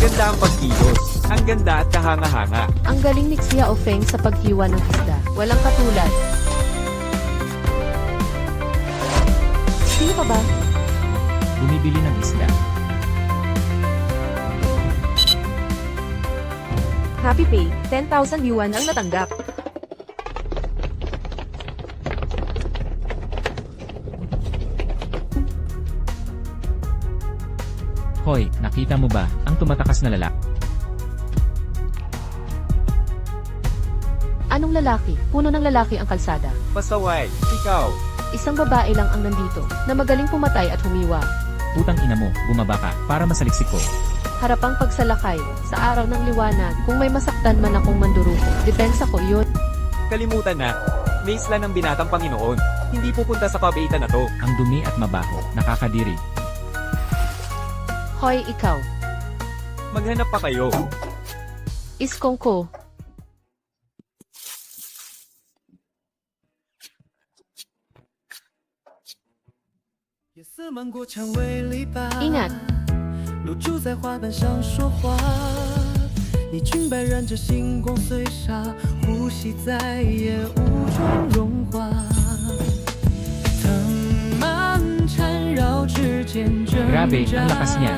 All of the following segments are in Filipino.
Maganda ang pagkilos. Ang ganda at kahanga-hanga. Ang galing ni Xia Ofeng sa paghiwa ng isda. Walang katulad. Sino ka ba? Bumibili ng isda. Happy Pay, 10,000 yuan ang natanggap. Hoy, nakita mo ba, ang tumatakas na lalaki? Anong lalaki? Puno ng lalaki ang kalsada. Pasaway, ikaw. Isang babae lang ang nandito, na magaling pumatay at humiwa. Putang ina mo, bumaba ka, para masaliksik ko. Harapang pagsalakay, sa araw ng liwanag, kung may masaktan man akong manduruko, depensa ko yun. Kalimutan na. May isla ng binatang Panginoon. Hindi pupunta sa pabaitan na to. Ang dumi at mabaho, nakakadiri. Hoy, ikaw. Maghanap pa kayo. Iskong ko. Ingat. 露珠在花瓣上说话，你裙摆染着星光碎沙，呼吸在夜雾中融化。藤蔓缠绕指尖挣 Grabe, 扎 ang lakas niya.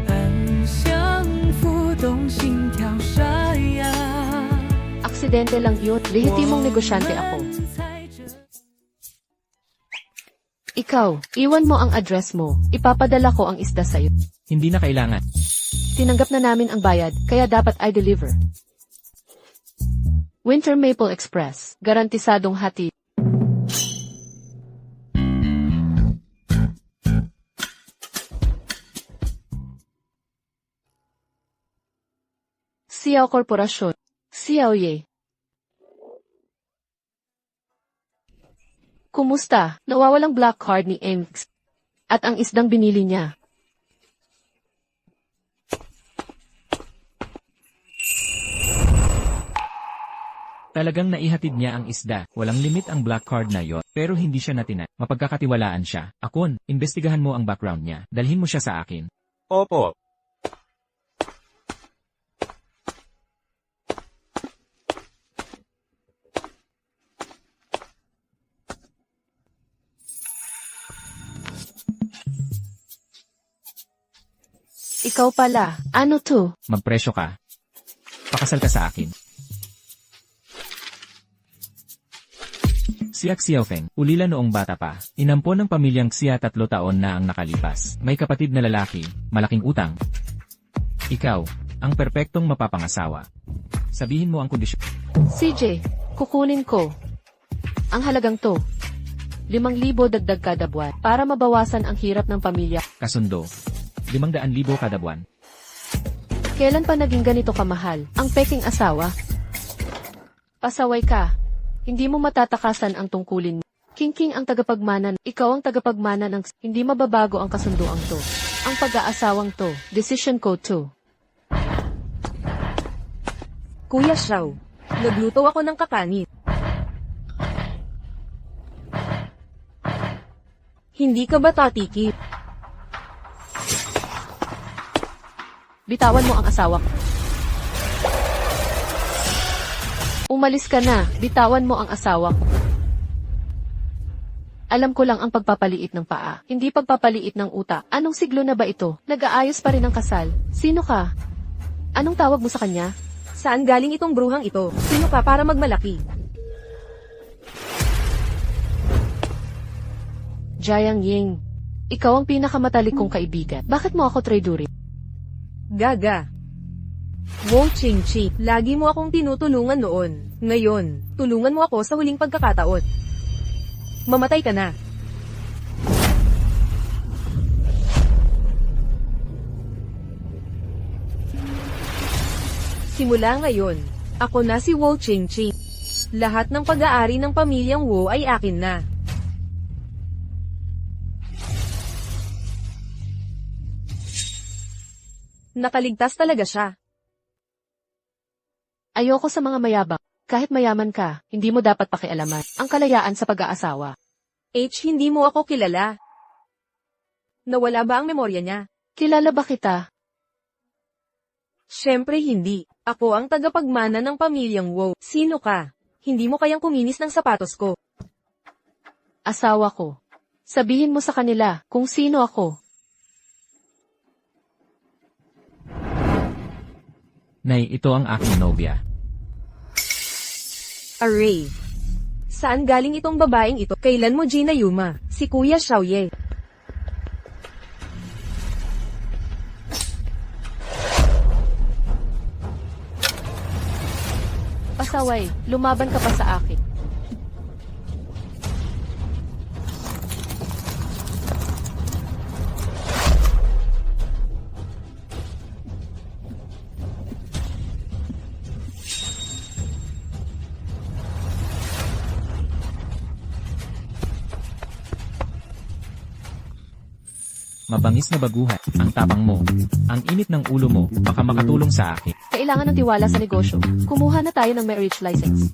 暗香浮动心跳沙哑。 Aksidente lang yun. Lehitimong negosyante ako. Ikaw, iwan mo ang address mo. Ipapadala ko ang isda sa'yo. Hindi na kailangan. Tinanggap na namin ang bayad, kaya dapat I deliver. Winter Maple Express. Garantisadong hati. Xiao Corporation. Xiaoye. Kumusta? Nawawalang black card ni Enx. At ang isdang binili niya. Talagang naihatid niya ang isda. Walang limit ang black card na yon. Pero hindi siya natina. Mapagkakatiwalaan siya. Akon, imbestigahan mo ang background niya. Dalhin mo siya sa akin. Opo. Ikaw pala. Ano to? Magpresyo ka. Pakasal ka sa akin. Si Xiaofeng, ulila noong bata pa. Inampon ng pamilyang Xia 3 taon na ang nakalipas. May kapatid na lalaki, malaking utang. Ikaw, ang perpektong mapapangasawa. Sabihin mo ang kondisyon. CJ, kukunin ko. Ang halagang to. 5,000 dagdag kada buwan para mabawasan ang hirap ng pamilya. Kasundo. 500,000 kada buwan. Kailan pa naging ganito kamahal? Ang peking asawa? Pasaway ka. Hindi mo matatakasan ang tungkulin mo. King ang tagapagmana. Ikaw ang tagapagmana ng hindi mababago ang kasunduang to. Ang pag-aasawang to. Decision ko to. Kuya Xiao, nagluto ako ng kakanin. Hindi ka ba tatikip? Bitawan mo ang asawa ko. Umalis ka na. Bitawan mo ang asawa ko. Alam ko lang ang pagpapaliit ng paa, hindi pagpapaliit ng utak. Anong siglo na ba ito? Nag-aayos pa rin ang kasal. Sino ka? Anong tawag mo sa kanya? Saan galing itong bruhang ito? Sino ka para magmalaki? Jiang Ying. Ikaw ang pinakamatalik kong kaibigan. Bakit mo ako traidorin? Gaga. Wo Ching-Chi, lagi mo akong tinutulungan noon. Ngayon, tulungan mo ako sa huling pagkakataon. Mamatay ka na. Simula ngayon, ako na si Wo Ching-Chi. Lahat ng pag-aari ng pamilyang Wo ay akin na. Nakaligtas talaga siya. Ayoko sa mga mayabang. Kahit mayaman ka, hindi mo dapat pakialaman ang kalayaan sa pag-aasawa. H, hindi mo ako kilala. Nawala ba ang memorya niya? Kilala ba kita? Siyempre hindi. Ako ang tagapagmana ng pamilyang Wu. Sino ka? Hindi mo kayang kuminis ng sapatos ko. Asawa ko. Sabihin mo sa kanila kung sino ako. Nay, ito ang aking nobya. Array. Saan galing itong babaeng ito? Kailan mo ginayuma? Si Kuya Xiaoye. Pasaway, lumaban ka pa sa akin. Mabangis na baguhan, ang tapang mo. Ang init ng ulo mo, baka makatulong sa akin. Kailangan ng tiwala sa negosyo. Kumuha na tayo ng marriage license.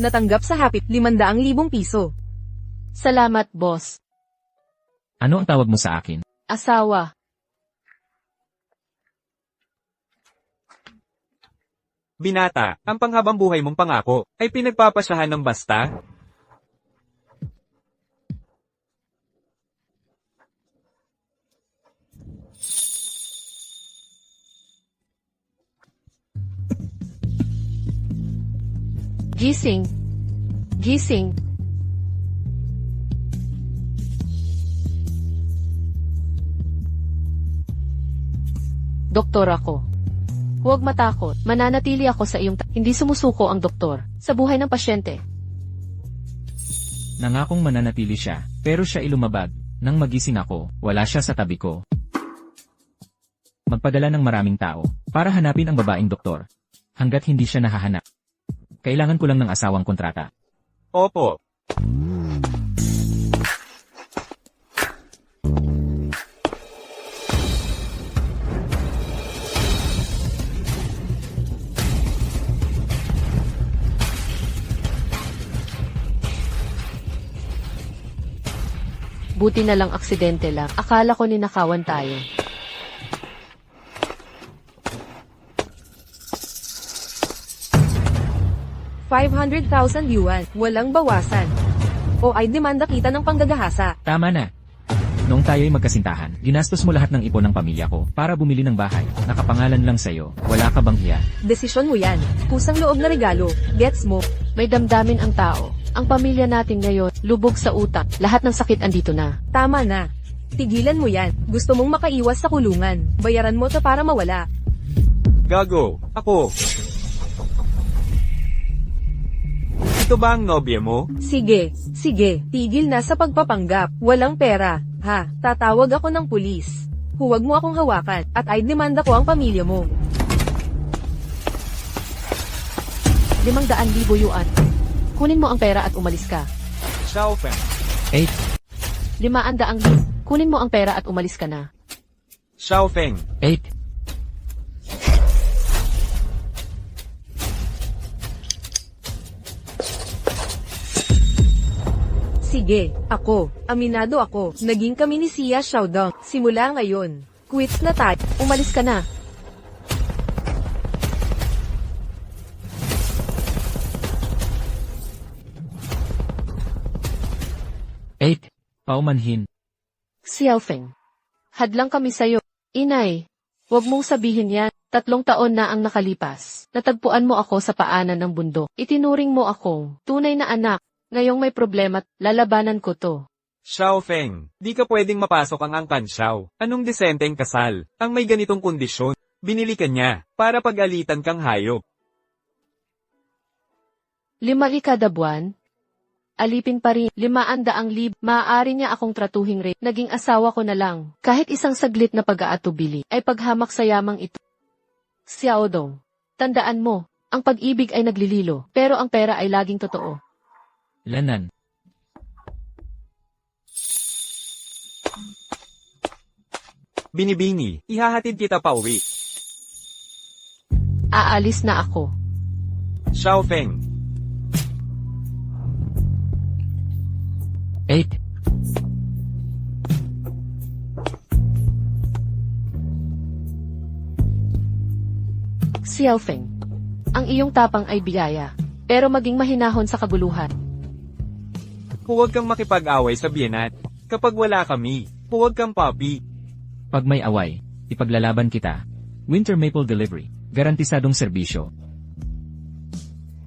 Natanggap sa Happy 500,000 piso. Salamat, boss. Ano ang tawag mo sa akin? Asawa. Binata, ang panghabang buhay mong pangako ay pinagpapasyahan ng basta? Gising. Gising. Doktor ako. Huwag matakot, mananatili ako sa iyong hindi sumusuko ang doktor sa buhay ng pasyente. Nangakong mananatili siya, pero siya ilumabag. Nang magising ako, wala siya sa tabi ko. Magpadala ng maraming tao para hanapin ang babaeng doktor. Hanggat hindi siya nahahanap. Kailangan ko lang ng asawang kontrata. Opo. Buti na lang aksidente lang. Akala ko ninakawan tayo. ₱500,000, walang bawasan. O ay demanda kita ng panggagahasa. Tama na. Noong tayo'y magkasintahan, ginastos mo lahat ng ipon ng pamilya ko para bumili ng bahay. Nakapangalan lang sa'yo. Wala ka bang hiya? Desisyon mo yan. Kusang loob na regalo. Gets mo? May damdamin ang tao. Ang pamilya natin ngayon, lubog sa utang. Lahat ng sakit andito na. Tama na. Tigilan mo yan. Gusto mong makaiwas sa kulungan. Bayaran mo to para mawala. Gago, ako. Ito ba ang nobya mo? Sige, sige. Tigil na sa pagpapanggap. Walang pera. Ha, tatawag ako ng pulis. Huwag mo akong hawakan, at ay demanda ko ang pamilya mo. 500,000 yuan. Kunin mo ang pera at umalis ka. Xiaofeng. 8. 500,000. Kunin mo ang pera at umalis ka na. Xiaofeng. 8. Sige, ako. Aminado ako. Naging kami ni Xia Xiaodong. Simula ngayon. Quits na tayo. Umalis ka na. Paumanhin. Xiaofeng. Hadlang kami sa'yo. Inay, huwag mong sabihin yan. 3 taon na ang nakalipas. Natagpuan mo ako sa paanan ng bundok. Itinuring mo akong tunay na anak. Ngayong may problema, lalabanan ko to. Xiaofeng, di ka pwedeng mapasok ang Angkan Xiao. Anong desenteng kasal? Ang may ganitong kondisyon. Binili ka niya, para pag-alitan kang hayop. 5 kada buwan? Alipin pa rin, 500,000. Maaari niya akong tratuhing rin. Naging asawa ko na lang. Kahit isang saglit na pag-aatubili, ay paghamak sa yamang ito. Xiaodong, tandaan mo, ang pag-ibig ay naglililo, pero ang pera ay laging totoo. Lanan. Binibini, ihahatid kita pa uwi. Aalis na ako. Xiaofeng. 8. Xiaofeng, ang iyong tapang ay biyaya. Pero maging mahinahon sa kaguluhan. Huwag kang makipag-away sa biyenat. Kapag wala kami, huwag kang papi. Pag may away, ipaglalaban kita. Winter Maple Delivery, garantisadong serbisyo.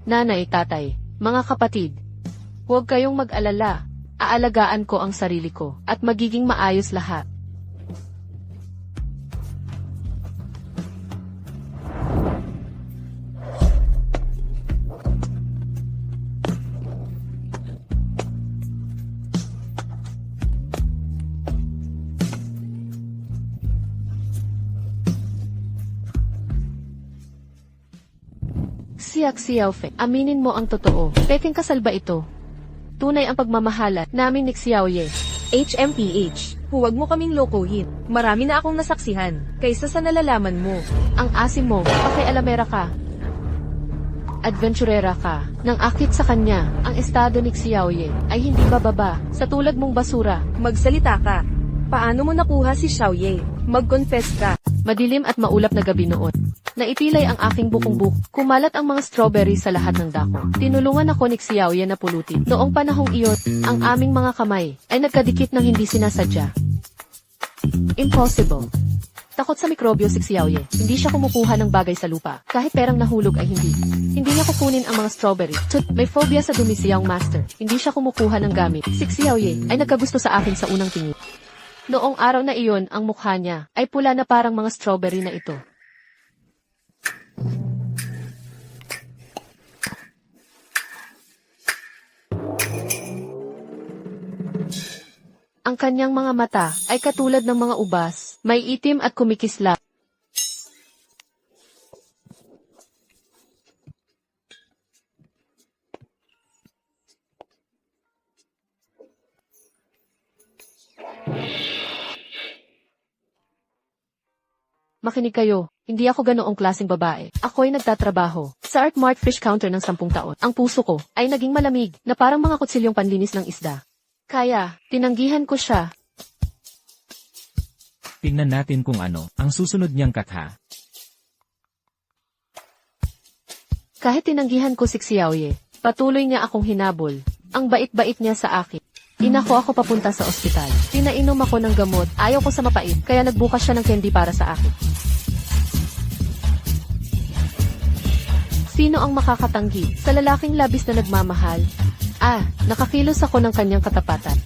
Nanay, tatay, mga kapatid, huwag kayong mag-alala. Aalagaan ko ang sarili ko, at magiging maayos lahat. Siak Xiaofeng, aminin mo ang totoo. Peking kasal ba ito? Tunay ang pagmamahalan namin ni Xiaoye. HMPH, huwag mo kaming lokohin. Marami na akong nasaksihan, kaysa sa nalalaman mo. Ang asim mo, pakialamera ka. Adventurera ka. Nang akit sa kanya, ang estado ni Xiaoye ay hindi bababa sa tulad mong basura. Magsalita ka. Paano mo nakuha si Xiaoye? Mag-confess ka. Madilim at maulap na gabi noon. Naitilay ang aking bukong-buk. Kumalat ang mga strawberry sa lahat ng dako. Tinulungan ako ni Xiaoye na pulutin. Noong panahong iyon, ang aming mga kamay ay nagkadikit ng hindi sinasadya. Impossible. Takot sa mikrobyo si Xiaoye. Hindi siya kumukuha ng bagay sa lupa. Kahit perang nahulog ay hindi. Hindi niya kukunin ang mga strawberry. May phobia sa dumi si Young Master. Hindi siya kumukuha ng gamit. Si Xiaoye ay nagkagusto sa akin sa unang tingin. Noong araw na iyon, ang mukha niya ay pula na parang mga strawberry na ito. Ang kanyang mga mata ay katulad ng mga ubas, may itim at kumikislap. Makinig kayo, hindi ako ganoong klaseng babae. Ako'y nagtatrabaho sa Art Mart Fish Counter ng 10 taon. Ang puso ko ay naging malamig na parang mga kutsilyong panlinis ng isda. Kaya, tinanggihan ko siya. Tingnan natin kung ano ang susunod niyang katha. Kahit tinanggihan ko si Xiaoye, patuloy niya akong hinabol. Ang bait-bait niya sa akin. Inako ako papunta sa ospital. Pinainom ako ng gamot, ayaw ko sa mapait, kaya nagbukas siya ng candy para sa akin. Sino ang makakatanggi sa lalaking labis na nagmamahal? Nakakilos ako ng kanyang katapatan.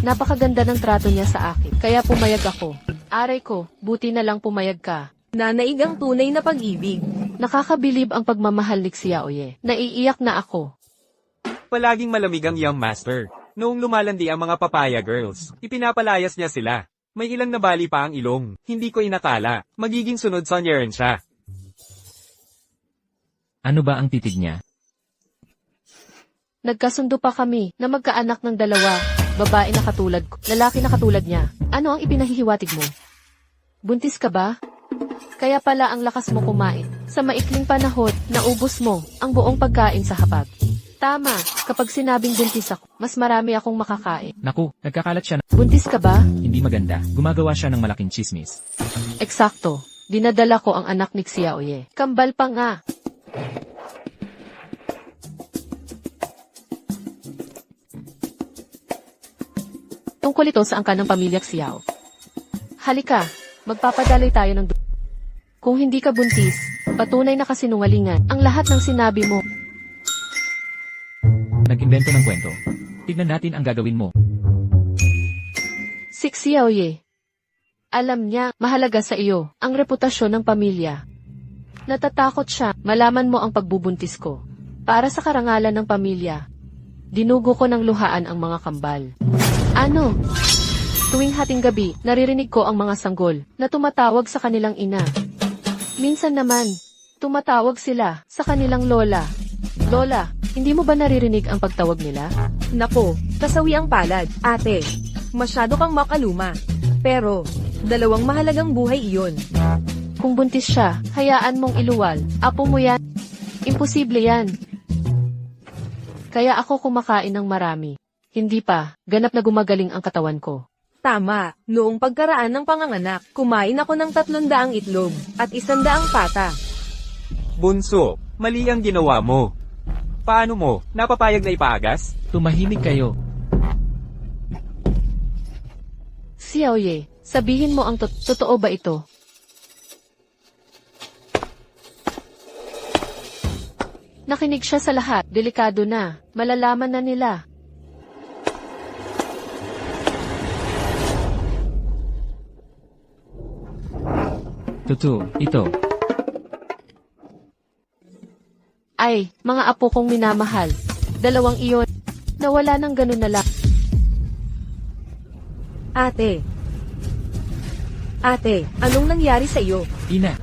Napakaganda ng trato niya sa akin, kaya pumayag ako. Aray ko, buti na lang pumayag ka. Nanaig ang tunay na pag-ibig. Nakakabilib ang pagmamahal ni Xiaoye. Naiiyak na ako. Palaging malamig ang Young Master. Noong lumalandi ang mga papaya girls, ipinapalayas niya sila. May ilang nabali pa ang ilong. Hindi ko inakala. Magiging sunod Sonyeran siya. Ano ba ang titig niya? Nagkasundo pa kami na magkaanak ng 2, babae na katulad ko, lalaki na katulad niya. Ano ang ipinahihiwatig mo? Buntis ka ba? Kaya pala ang lakas mo kumain. Sa maikling panahon, naubos mo ang buong pagkain sa hapag. Tama, kapag sinabing buntis ako, mas marami akong makakain. Naku, nagkakalat siya na Buntis ka ba? hindi maganda. Gumagawa siya ng malaking chismis. Eksakto. Dinadala ko ang anak ni Xiaoye. Kambal pa nga. Tungkol ito sa angkan ng pamilya Xiao. Halika, magpapadaloy tayo ng Kung hindi ka buntis, patunay na kasinungalingan ang lahat ng sinabi mo. Nag-imbento ng kwento. Tignan natin ang gagawin mo. Si Xiaoye. Alam niya, mahalaga sa iyo ang reputasyon ng pamilya. Natatakot siya, malaman mo ang pagbubuntis ko. Para sa karangalan ng pamilya, dinugo ko ng luhaan ang mga kambal. Ano? Tuwing hating gabi, naririnig ko ang mga sanggol na tumatawag sa kanilang ina. Minsan naman, tumatawag sila sa kanilang lola. Lola, hindi mo ba naririnig ang pagtawag nila? Nako, kasawi ang palad, ate. Masyado kang makaluma. Pero, 2 mahalagang buhay iyon. Kung buntis siya, hayaan mong iluwal. Apo mo yan. Imposible yan. Kaya ako kumakain ng marami. Hindi pa, ganap na gumagaling ang katawan ko. Tama, noong pagkaraan ng panganganak, kumain ako ng 300 itlog at 100 pata. Bunso, mali ang ginawa mo. Paano mo? Napapayag na ipaagas? Tumahimik kayo. Xiaoye, sabihin mo ang totoo ba ito? Nakinig siya sa lahat. Delikado na. Malalaman na nila. Ito. Ay, mga apo kong minamahal. Dalawang iyon. Nawala ng ganun na lang. Ate. Ate, anong nangyari sa iyo? Ina,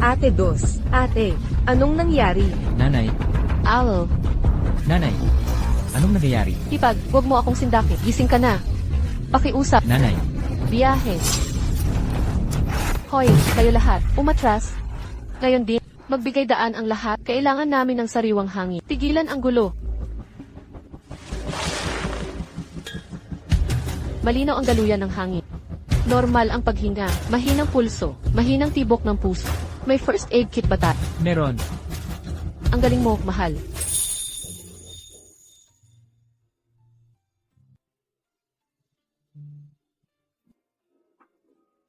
Ate Dos. Ate, anong nangyari? nanay, Owl, nanay. Anong nangyayari? Hipag, huwag mo akong sindakit. Gising ka na. Pakiusap. Nanay, Biyahe. Hoy, kayo lahat, umatras. Ngayon din, magbigay daan ang lahat. Kailangan namin ng sariwang hangin. Tigilan ang gulo. Malinaw ang daluyan ng hangin. Normal ang paghinga, mahinang pulso, mahinang tibok ng puso. May first aid kit ba tayo? meron. Ang galing mo, mahal.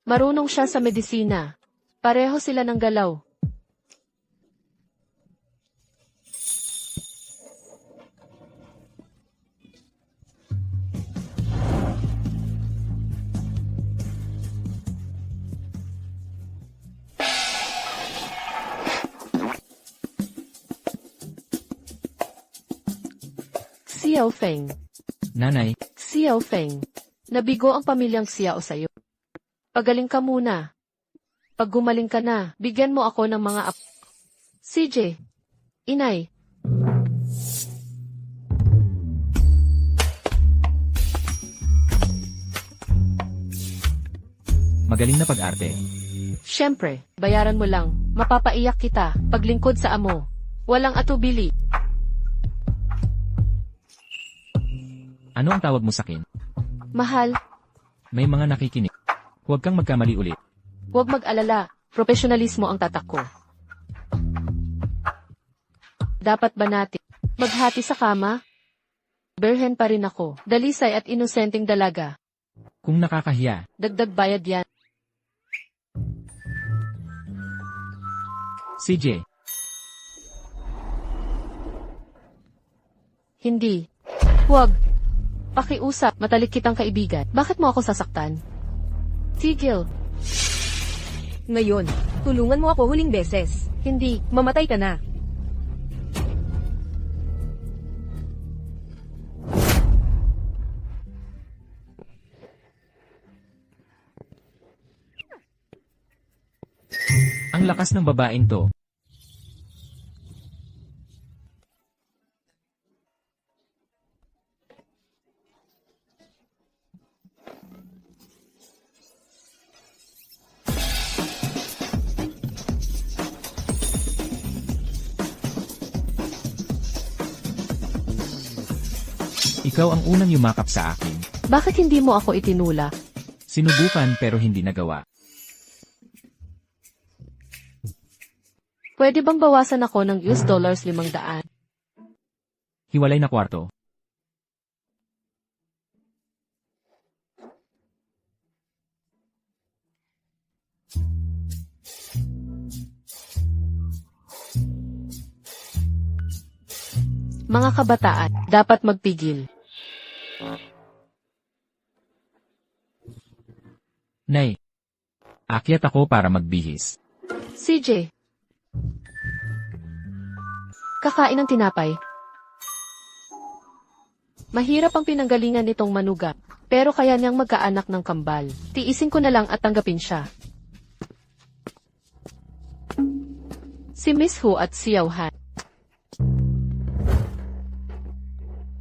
Marunong siya sa medisina. Pareho sila ng galaw. Xiao Feng. Nanay, Xiao Feng. Nabigo ang pamilyang Xiao sa'yo. Pagaling ka muna. Pag gumaling ka na, bigyan mo ako ng mga CJ. Inay. magaling na pag-arte. Siyempre, bayaran mo lang. Mapapaiyak kita. Paglingkod sa amo. Walang atubili. Ano ang tawag mo sa akin? Mahal, May mga nakikinig. Huwag kang magkamali ulit. huwag mag-alala. Profesionalismo ang tatak ko. Dapat ba natin maghati sa kama? Berhen pa rin ako. Dalisay at inosenteng dalaga. Kung nakakahiya, Dagdag bayad yan. CJ, Hindi. Huwag. Pakiusap, matalik kitang kaibigan. Bakit mo ako sasaktan? Tigil. Ngayon, tulungan mo ako huling beses. Hindi. Mamatay ka na. ang lakas ng babaeng to. Ikaw ang unang yumakap sa akin. Bakit hindi mo ako itinulak? Sinubukan pero hindi nagawa. Pwede bang bawasan ako ng $500? Hiwalay na kwarto. Mga kabataan, dapat magpigil. Nay, akyat ako para magbihis. CJ. Kakain ng tinapay. Mahirap ang pinanggalingan nitong manuga, pero kaya niyang magkaanak ng kambal. Tiisin ko na lang at tanggapin siya. Si Miss Hu at Xiao Han.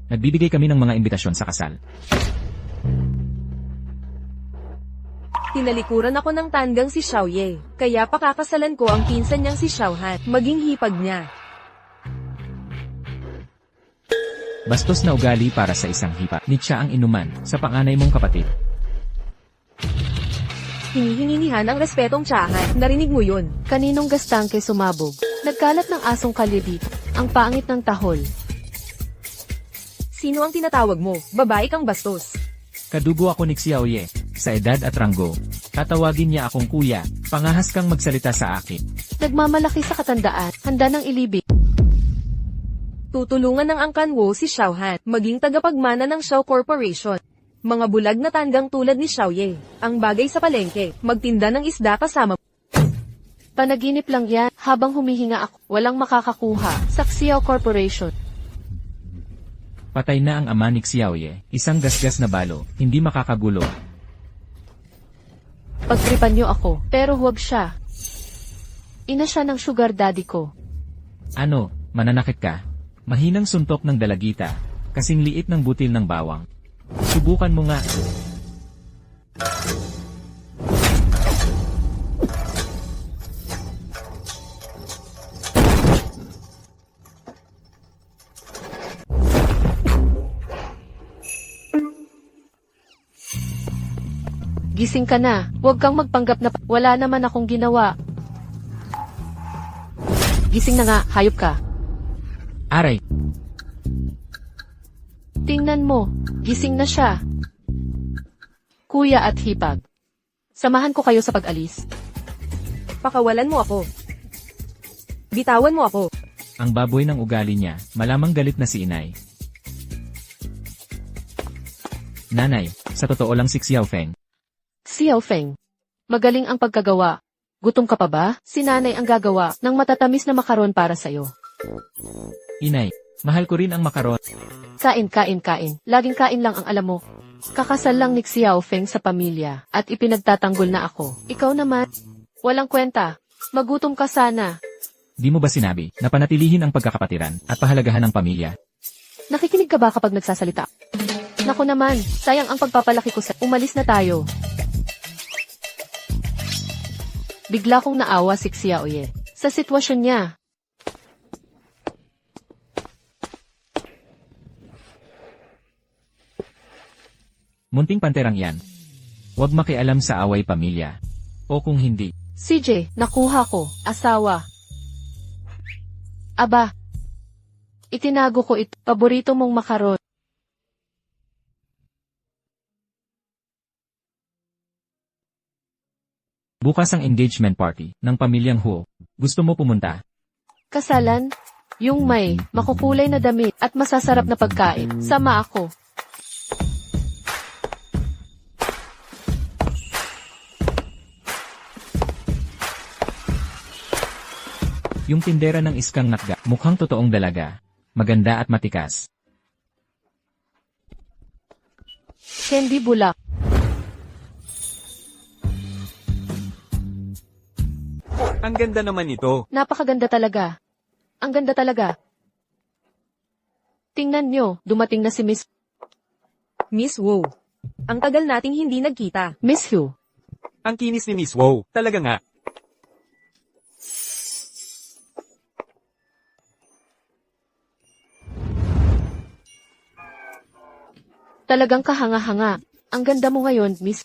Nagbibigay kami ng mga imbitasyon sa kasal. Tinalikuran ako ng tandang si Xiaoye, kaya pakakasalan ko ang pinsan niyang si Xiaohan, maging hipag niya. Bastos na ugali para sa isang hipa. Nitsa ang inuman sa panganay mong kapatid. Hinihingi ni Han ang respetong tsahan. Narinig mo yun. Kaninong gastangke sumabog? Nagkalat ng asong kalibit. Ang pangit ng tahol. Sino ang tinatawag mo? Babae kang bastos. Kadugo ako ni Xiaoye. Sa edad at ranggo, tatawagin niya akong kuya. Pangahas kang magsalita sa akin. Nagmamalaki sa katandaan. Handa ng ilibig. Tutulungan ng Angkan Wo si Xiao Han, maging tagapagmana ng Xiao Corporation. Mga bulag na tanggang tulad ni Xiaoye. Ang bagay sa palengke, magtinda ng isda kasama. Panaginip lang yan. Habang humihinga ako, walang makakakuha. Sa Xiao Corporation. Patay na ang ama ni Xiaoye. Isang gasgas na balo, hindi makakagulo. Pagtripan niyo ako, pero huwag siya. Ina siya ng sugar daddy ko. Ano, mananakit ka? Mahinang suntok ng dalagita. Kasing liit ng butil ng bawang. Subukan mo nga. Gising ka na. Huwag kang magpanggap na wala naman akong ginawa. Gising na nga, hayop ka. Aray, Tingnan mo, gising na siya. Kuya at hipag. Samahan ko kayo sa pag-alis. Pakawalan mo ako. Bitawan mo ako. ang baboy ng ugali niya, malamang galit na si inay. Nanay, sa totoo lang si Xiao Feng. Xiao Feng. Magaling ang pagkagawa. Gutom ka pa ba? Si nanay ang gagawa ng matatamis na makaron para sa'yo. Inay, mahal ko rin ang makaron. Kain, kain, kain. Laging kain lang ang alam mo. Kakasal lang ni Xiao Feng sa pamilya at ipinagtatanggol na ako. Ikaw naman, walang kwenta. Magutom ka sana. Di mo ba sinabi na panatilihin ang pagkakapatiran at pahalagahan ng pamilya? Nakikinig ka ba kapag nagsasalita? Naku naman, sayang ang pagpapalaki ko sa... Umalis na tayo. Bigla kong naawa si Xiaoye sa sitwasyon niya. Munting panterang yan. Huwag makialam sa away pamilya. O kung hindi, CJ, nakuha ko, asawa. Aba, itinago ko ito, paborito mong makaron. bukas ang engagement party ng pamilyang Huo. Gusto mo pumunta? Kasalan, yung may makukulay na damit at masasarap na pagkain. Sama ako. Yung tindera ng iskang nakga, mukhang totoong dalaga. Maganda at matikas. Candy bulak. Ang ganda naman ito. Napakaganda talaga. Ang ganda talaga. Tingnan nyo, dumating na si Miss Wu. Ang tagal nating hindi nagkita. Miss Hu. Ang kinis ni Miss Wow. Talaga nga. Talagang kahanga-hanga. Ang ganda mo ngayon, Miss.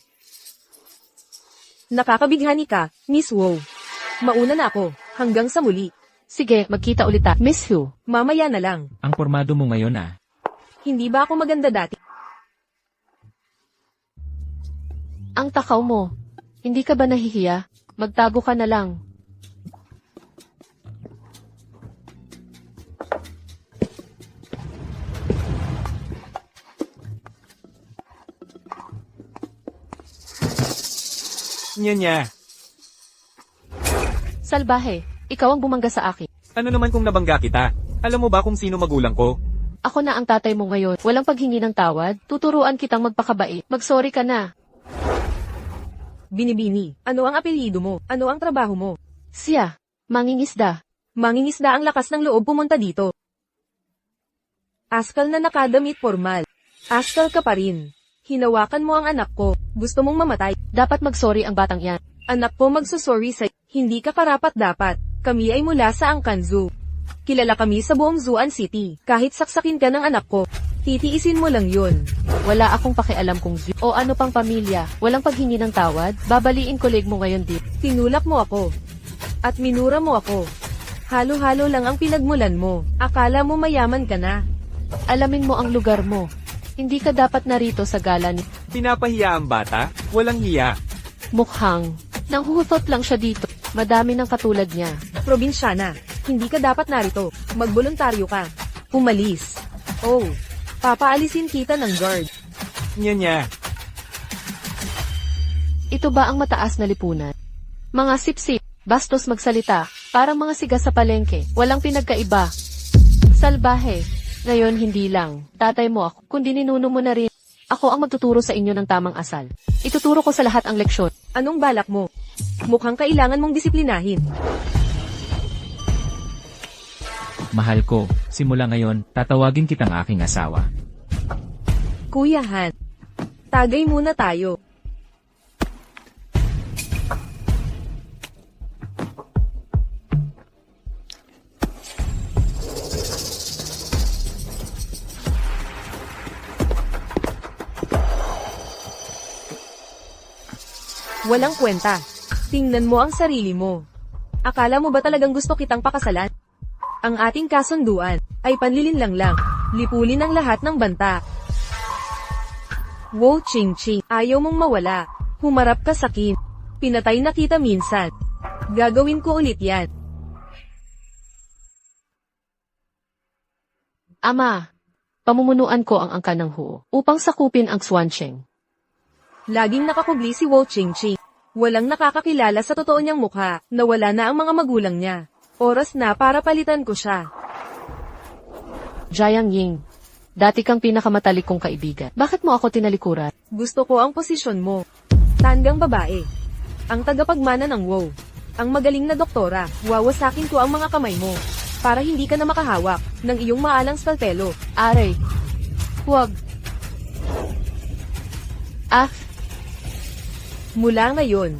Nakakabighani ka, Miss Wu. Mauna na ako. Hanggang sa muli. Sige, magkita ulit Miss Hu. Mamaya na lang. Ang pormado mo ngayon ah. Hindi ba ako maganda dati? Ang takaw mo. Hindi ka ba nahihiya? Magtago ka na lang. Nya. Salbahe, ikaw ang bumangga sa akin. Ano naman kung nabangga kita? Alam mo ba kung sino magulang ko? Ako na ang tatay mo ngayon. Walang paghingi ng tawad. Tuturuan kitang magpakabait. Mag-sorry ka na. Binibini, ano ang apelyido mo? Ano ang trabaho mo? Siya, mangingisda. Mangingisda ang lakas ng loob pumunta dito. Askal na nakadamit formal. Askal ka pa rin. Hinawakan mo ang anak ko. Gusto mong mamatay. Dapat mag-sorry ang batang yan. Anak ko magsusorry sa... Hindi ka karapat dapat. Kami ay mula sa Angkan Zoo. Kilala kami sa buong Zuan City. Kahit saksakin ka ng anak ko. Titiisin mo lang yun. Wala akong pakialam kung o ano pang pamilya, walang paghingi ng tawad, babaliin koleg mo ngayon di. Tinulak mo ako. At minura mo ako. Halo-halo lang ang pinagmulan mo. Akala mo mayaman ka na. Alamin mo ang lugar mo. Hindi ka dapat narito sa gala ni Pinapahiya ang bata? Walang hiya. Mukhang. Nanghuhutot lang siya dito. Madami ng katulad niya. Probinsyana. Hindi ka dapat narito. Magboluntaryo ka. Umalis. Oh. Papaalisin kita ng guard. Nya. Ito ba ang mataas na lipunan? Mga sipsip, bastos magsalita, parang mga siga sa palengke, walang pinagkaiba. Salbahe. Ngayon hindi lang, tatay mo ako, kundi ninuno mo na rin. Ako ang magtuturo sa inyo ng tamang asal. Ituturo ko sa lahat ang leksyon. Anong balak mo? Mukhang kailangan mong disiplinahin. Mahal ko, simula ngayon, tatawagin kitang aking asawa. Kuya Han. Tagay muna tayo. Walang kwenta. Tingnan mo ang sarili mo. Akala mo ba talagang gusto kitang pakasalan? Ang ating kasunduan ay panlilinlang lang. Lipulin ang lahat ng banta. Wow, Ching Ching, ayaw mong mawala. Humarap ka sa akin. Pinatay na kita minsan. Gagawin ko ulit yan. Ama, pamumunuan ko ang angka ng Huo upang sakupin ang Swancheng. Laging nakakubli si Wow Ching Ching. Walang nakakakilala sa totoo niyang mukha, nawala na ang mga magulang niya. Oras na para palitan ko siya. Jiang Ying, dati kang pinakamatalik kong kaibigan. Bakit mo ako tinalikuran? Gusto ko ang posisyon mo. Tandang babae. Ang tagapagmana ng WoW. Ang magaling na doktora. Wawasakin ko ang mga kamay mo. Para hindi ka na makahawak ng iyong maalang skalpelo. Aray. Huwag. Ah, Mula ngayon,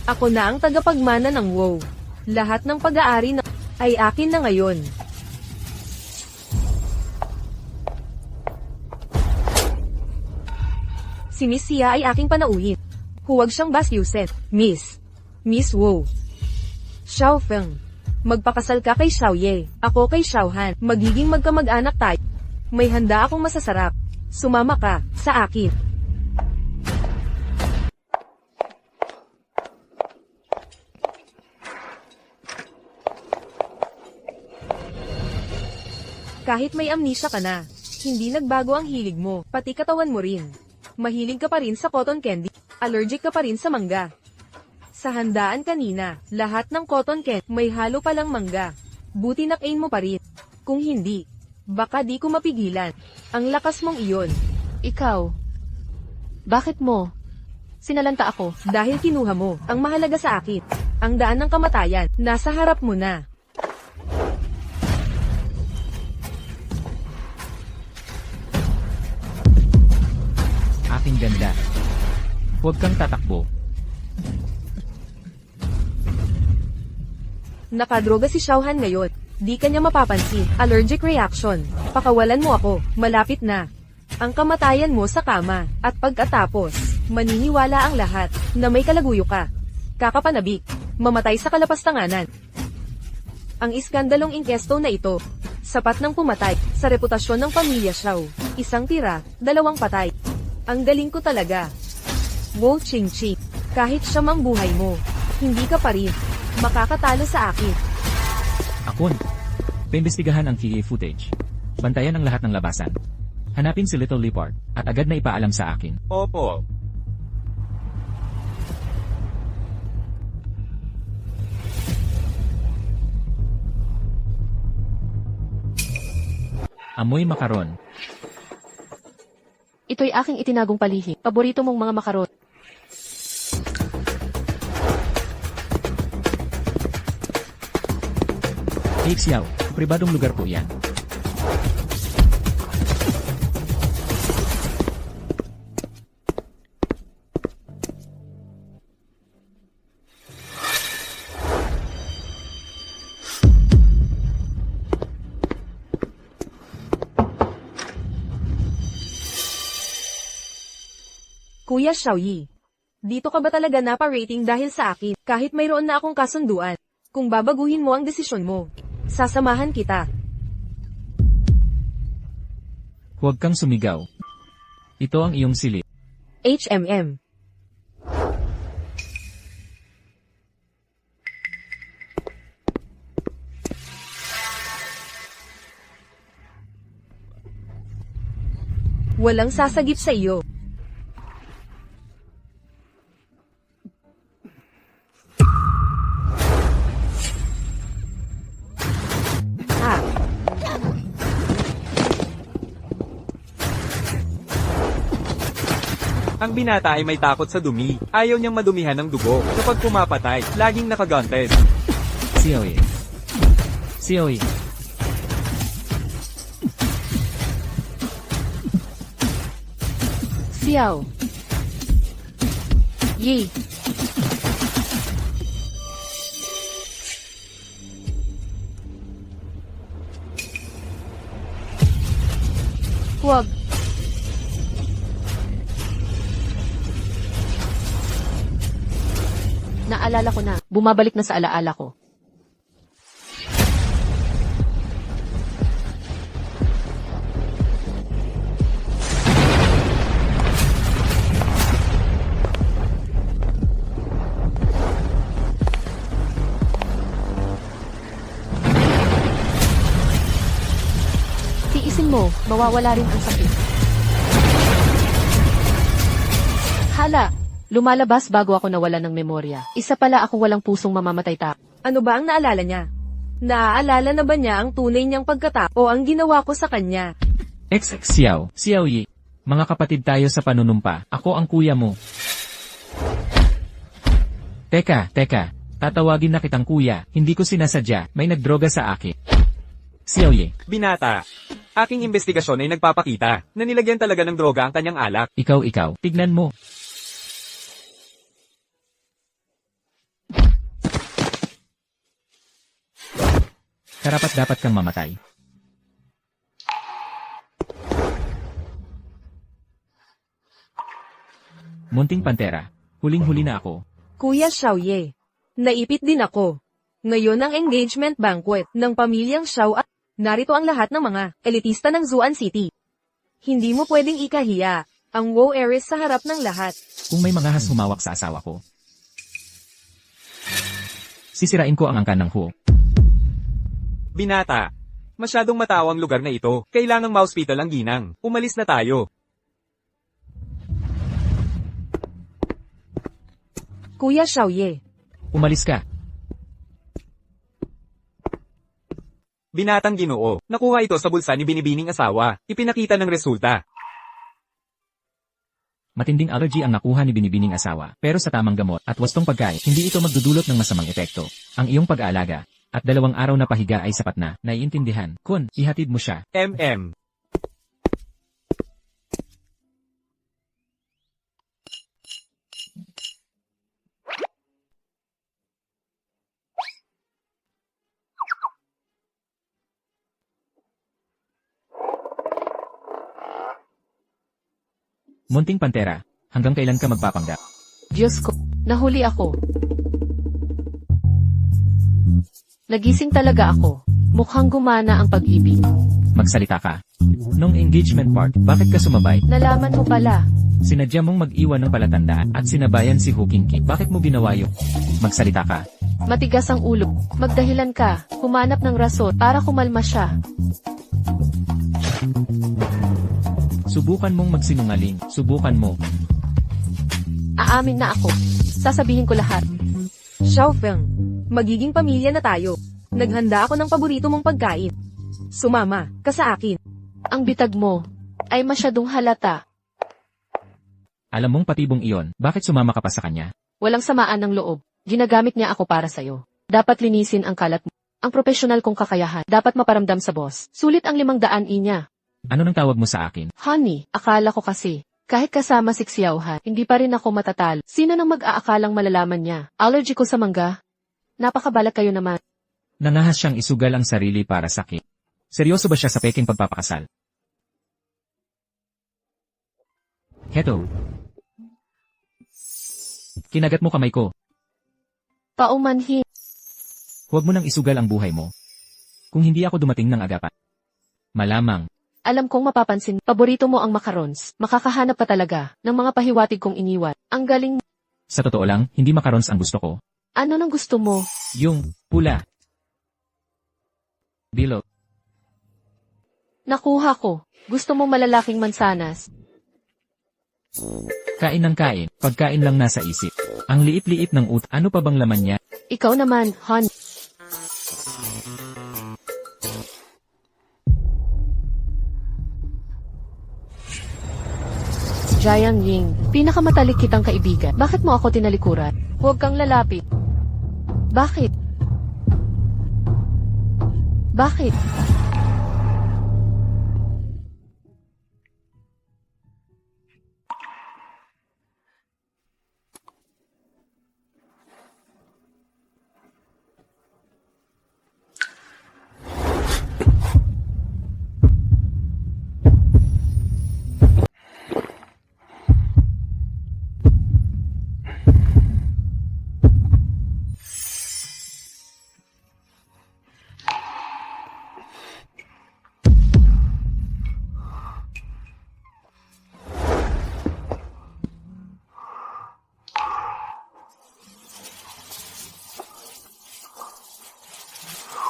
ako na ang tagapagmana ng WoW. Lahat ng pag-aari na ay akin na ngayon. Si Miss Sia ay aking panauhin. Huwag siyang bastyusin. Miss WoW. Xiao Feng. Magpakasal ka kay Xiao Ye. Ako kay Xiao Han. Magiging magkamag-anak tayo. May handa akong masasarap. Sumama ka sa akin. Kahit may amnesia ka na, hindi nagbago ang hilig mo, pati katawan mo rin. Mahilig ka pa rin sa cotton candy, allergic ka pa rin sa mangga. Sa handaan kanina, lahat ng cotton candy may halo palang mangga. Buti nakain mo pa rin. Kung hindi, baka di ko mapigilan. Ang lakas mong iyon. ikaw. Bakit mo? Sinalanta ako. Dahil kinuha mo, ang mahalaga sa akin. Ang daan ng kamatayan, nasa harap mo na. Aking ganda. Huwag kang tatakbo. Nakadroga si Xiao Han ngayon. Di kanya mapapansin. Allergic reaction. Pakawalan mo ako. Malapit na. Ang kamatayan mo sa kama. At pagkatapos, maniniwala ang lahat na may kalaguyo ka. Kakapanabik. Mamatay sa kalapastanganan. Ang iskandalong inkesto na ito, sapat ng pumatay sa reputasyon ng pamilya Xiao. Isang tira, 2 patay. Ang galing ko talaga. Wow Ching Ching. Kahit siya mang buhay mo, hindi ka pa rin makakatalo sa akin. Akon. Paimbestigahan ang PA footage. Bantayan ang lahat ng labasan. Hanapin si Little Leopard, at agad na ipaalam sa akin. Opo. Amoy makaron. Ito'y aking itinagong palihim. Paborito mong mga makarot. Hey Xiao, pribadong lugar po yan. Kuya Xiaoyi, dito ka ba talaga napa-rating dahil sa akin, kahit mayroon na akong kasunduan? Kung babaguhin mo ang desisyon mo, sasamahan kita. Huwag kang sumigaw. Ito ang iyong silid. HMM. Walang sasagip sa iyo. Ha? Ang binata ay may takot sa dumi. Ayaw niyang madumihan ng dugo. Kapag pumapatay, laging nakaganted. Xiaoyi. Xiaoyi. Xiao. Yi. Huwag. Naalala ko na. Bumabalik na sa alaala ko. Tiisin mo, mawawala rin ang sakit. Hala! Lumalabas bago ako nawala ng memorya. Isa pala akong walang pusong mamamatay tao. Ano ba ang naalala niya? Naaalala na ba niya ang tunay niyang pagkatao o ang ginawa ko sa kanya? Xiao. Xiaoyi. Mga kapatid tayo sa panunumpa. Ako ang kuya mo. Teka. Tatawagin na kitang kuya. Hindi ko sinasadya. May nagdroga sa akin. Xiaoyi. Binata. Aking investigasyon ay nagpapakita na nilagyan talaga ng droga ang kanyang alak. Ikaw. Tignan mo. Karapat-dapat kang mamatay. Munting pantera. Huling-huli na ako. Kuya Xiaoye, naipit din ako. Ngayon ang engagement banquet ng pamilyang Xiao at narito ang lahat ng mga elitista ng Zuan City. Hindi mo pwedeng ikahiya ang WoW heiress sa harap ng lahat. Kung may mga has humawak sa asawa ko, sisirain ko ang angkan ng Hu. Binata. Masyadong matao ang lugar na ito. Kailangang ma-hospital ang ginang. Umalis na tayo. Kuya Xiaoye, Umalis ka. Binatang Ginoo. Nakuha ito sa bulsa ni binibining asawa. Ipinakita ng resulta. Matinding allergy ang nakuha ni binibining asawa. Pero sa tamang gamot at wastong pagkain, hindi ito magdudulot ng masamang epekto. Ang iyong pag-aalaga at 2 araw na pahiga ay sapat na. Naiintindihan. Kun, ihatid mo siya. MM. Munting pantera. Hanggang kailan ka magpapanggap? Diyos ko, nahuli ako. Nagising talaga ako. Mukhang gumana ang pag-ibig. Magsalita ka. Nung engagement part, bakit ka sumabay? Nalaman mo pala. Sinadya mong mag-iwan ng palatandaan at sinabayan si Hu Qingqing. Bakit mo ginawa yun? Magsalita ka. Matigas ang ulo. Magdahilan ka. Humanap ng rason para kumalma siya. Subukan mong magsinungaling. Subukan mo. Aamin na ako. Sasabihin ko lahat. Xiao Feng, magiging pamilya na tayo. Naghanda ako ng paborito mong pagkain. Sumama ka sa akin. Ang bitag mo ay masyadong halata. Alam mong patibong iyon, bakit sumama ka pa sa kanya? Walang samaan ng loob. Ginagamit niya ako para sa'yo. Dapat linisin ang kalat mo. Ang profesional kong kakayahan, dapat maparamdam sa boss. Sulit ang 500 niya. Ano nang tawag mo sa akin? Honey, akala ko kasi, kahit kasama si Xiaohan, hindi pa rin ako matatalo. Sino nang mag-aakalang malalaman niya? Allergy ko sa mangga? Napakabalat kayo naman. Nangahas siyang isugal ang sarili para sa akin. Seryoso ba siya sa peking pagpapakasal? Heto. Kinagat mo kamay ko. Paumanhin. Huwag mo nang isugal ang buhay mo. Kung hindi ako dumating ng agapan. Malamang, Alam kong mapapansin, paborito mo ang macarons. Makakahanap ka talaga ng mga pahiwatig kong iniwan. Ang galing. sa totoo lang, hindi macarons ang gusto ko. Ano nang gusto mo? Yung pula. Bilog. Nakuha ko. Gusto mo malalaking mansanas. Kain ng kain, pagkain lang nasa isip. Ang liit-liit ng ano pa bang laman niya? Ikaw naman, hon. Jiang Ying, pinakamatalik kitang kaibigan. Bakit mo ako tinalikuran? Huwag kang lalapit. Bakit? Bakit?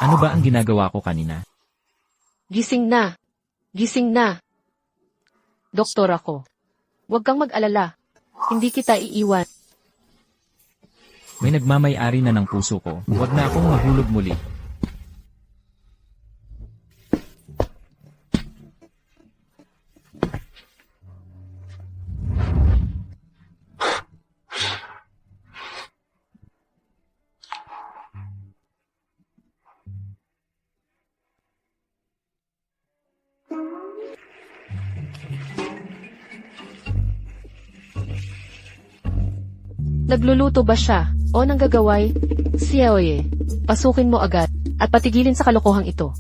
Ano ba ang ginagawa ko kanina? Gising na. Gising na. Doktor ako. Huwag kang mag-alala. Hindi kita iiwan. May nagmamay-ari na ng puso ko. Huwag na akong mahulog muli. Nagluluto ba siya? O nanggagaway? Xiaoye, pasukin mo agad. At patigilin sa kalokohang ito.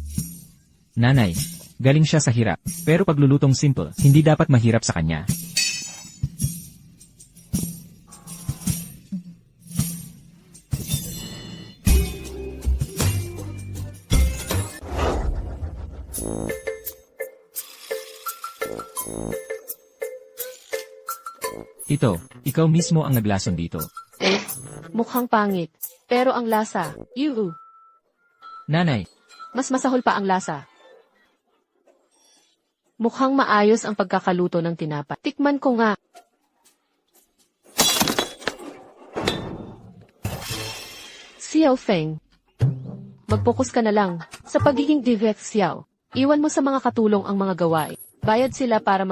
Nanay, galing siya sa hirap. Pero paglulutong simple, hindi dapat mahirap sa kanya. Ito, ikaw mismo ang naglason dito. Mukhang pangit. Pero ang lasa, Nanay, mas masahol pa ang lasa. Mukhang maayos ang pagkakaluto ng tinapa. Tikman ko nga. Xiao Feng, mag-focus ka na lang sa pagiging divet Xiao. Iwan mo sa mga katulong ang mga gawain. Bayad sila para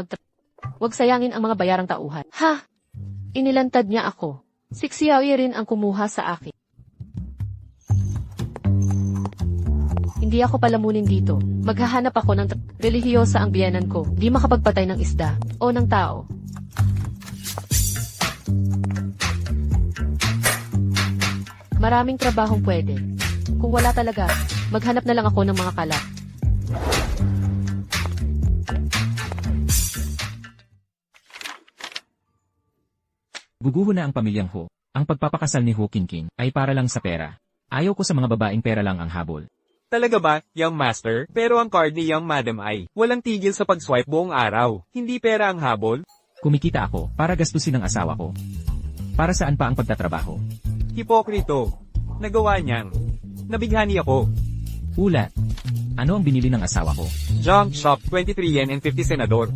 Huwag sayangin ang mga bayarang tauhan. Ha! Inilantad niya ako. Si Xiaoye rin ang kumuha sa akin. Hindi ako palamunin dito. Maghahanap ako ng relihiyosa ang biyenan ko. Di makapagpatay ng isda o ng tao. Maraming trabahong pwede. Kung wala talaga, maghanap na lang ako ng mga kalat. guguho na ang pamilyang Ho. Ang pagpapakasal ni Ho Qingqing ay para lang sa pera. Ayaw ko sa mga babaeng pera lang ang habol. Talaga ba, young master? Pero ang card ni young madam ay walang tigil sa pag-swipe buong araw. Hindi pera ang habol? Kumikita ako para gastusin ang asawa ko. Para saan pa ang pagtatrabaho? Hipokrito. Nagawa niyang. Nabighani ako. Ulat. Ano ang binili ng asawa ko? Junk shop, 23 yen and 50 senador.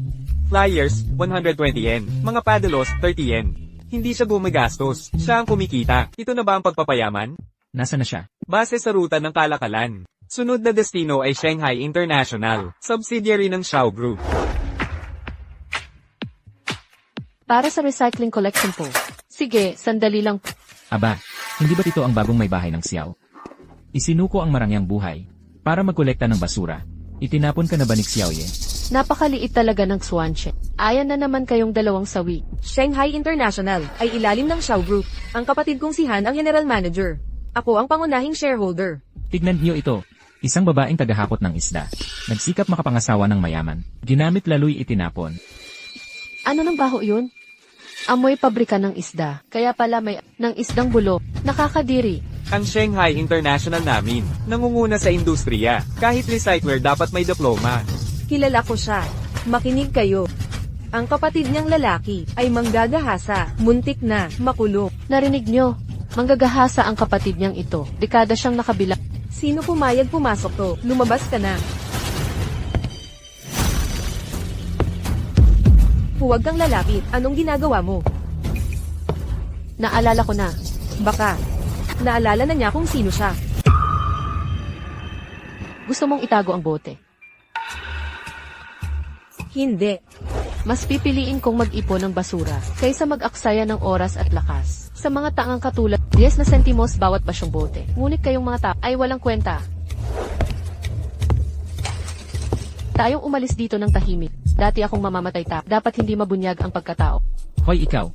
Flyers, 120 yen. Mga padalos, 30 yen. Hindi siya gumagastos. Siya ang kumikita. Ito na ba ang pagpapayaman? Nasa na siya? Base sa ruta ng kalakalan. Sunod na destino ay Shanghai International, subsidiary ng Xiao Group. Para sa recycling collection po. Sige, sandali lang. Aba, hindi ba ito ang bagong may bahay ng Xiao? Isinuko ang marangyang buhay para magkolekta ng basura. Itinapon ka na ba ni Xiaoye? Napakaliit talaga ng Swanshe. Ayan na naman kayong dalawang sawi. Shanghai International ay ilalim ng Xiao Group. Ang kapatid kong si Han ang general manager. Ako ang pangunahing shareholder. Tignan niyo ito. Isang babaeng tagahakot ng isda. Nagsikap makapangasawa ng mayaman. Ginamit laloy itinapon. Ano nang baho yun? Amoy pabrika ng isda. Kaya pala may ng isdang bulok. Nakakadiri. Ang Shanghai International namin, nangunguna sa industriya. Kahit recycler dapat may diploma. Kilala ko siya. Makinig kayo. Ang kapatid niyang lalaki ay manggagahasa, muntik na, makulong. Narinig nyo? Manggagahasa ang kapatid niyang ito. Dekada siyang nakabilang. Sino pumayag pumasok to? Lumabas ka na. Huwag kang lalapit. Anong ginagawa mo? Naalala ko na. Baka. Naalala na niya kung sino siya. Gusto mong itago ang bote. Hindi. Mas pipiliin kong mag-ipon ng basura kaysa mag-aksaya ng oras at lakas. Sa mga tangang katulad, 10 na sentimos bawat basyong bote. Ngunit kayong mga ay walang kwenta. Tayong umalis dito ng tahimik. Dati akong mamamatay dapat hindi mabunyag ang pagkatao. Hoy ikaw.